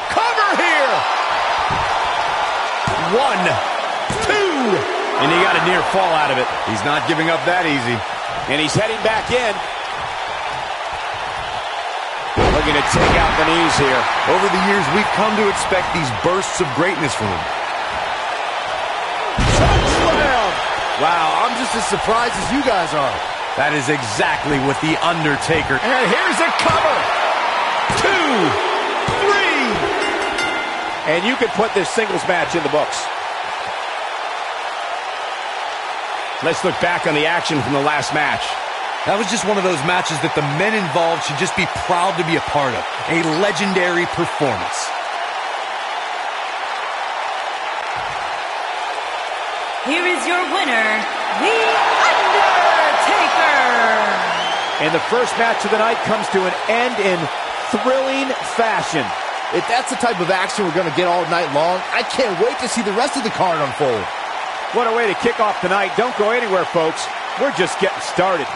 Cover here! 1, 2, and he got a near fall out of it. He's not giving up that easy. And he's heading back in. Looking to take out the knees here. Over the years, we've come to expect these bursts of greatness from him. Chokeslam! Wow, I'm just as surprised as you guys are. That is exactly what The Undertaker... And here's a cover. 2, 3. And you could put this singles match in the books. Let's look back on the action from the last match. That was just one of those matches that the men involved should just be proud to be a part of. A legendary performance. Here is your winner, The Undertaker. And the first match of the night comes to an end in thrilling fashion. If that's the type of action we're going to get all night long, I can't wait to see the rest of the card unfold. What a way to kick off tonight. Don't go anywhere, folks. We're just getting started.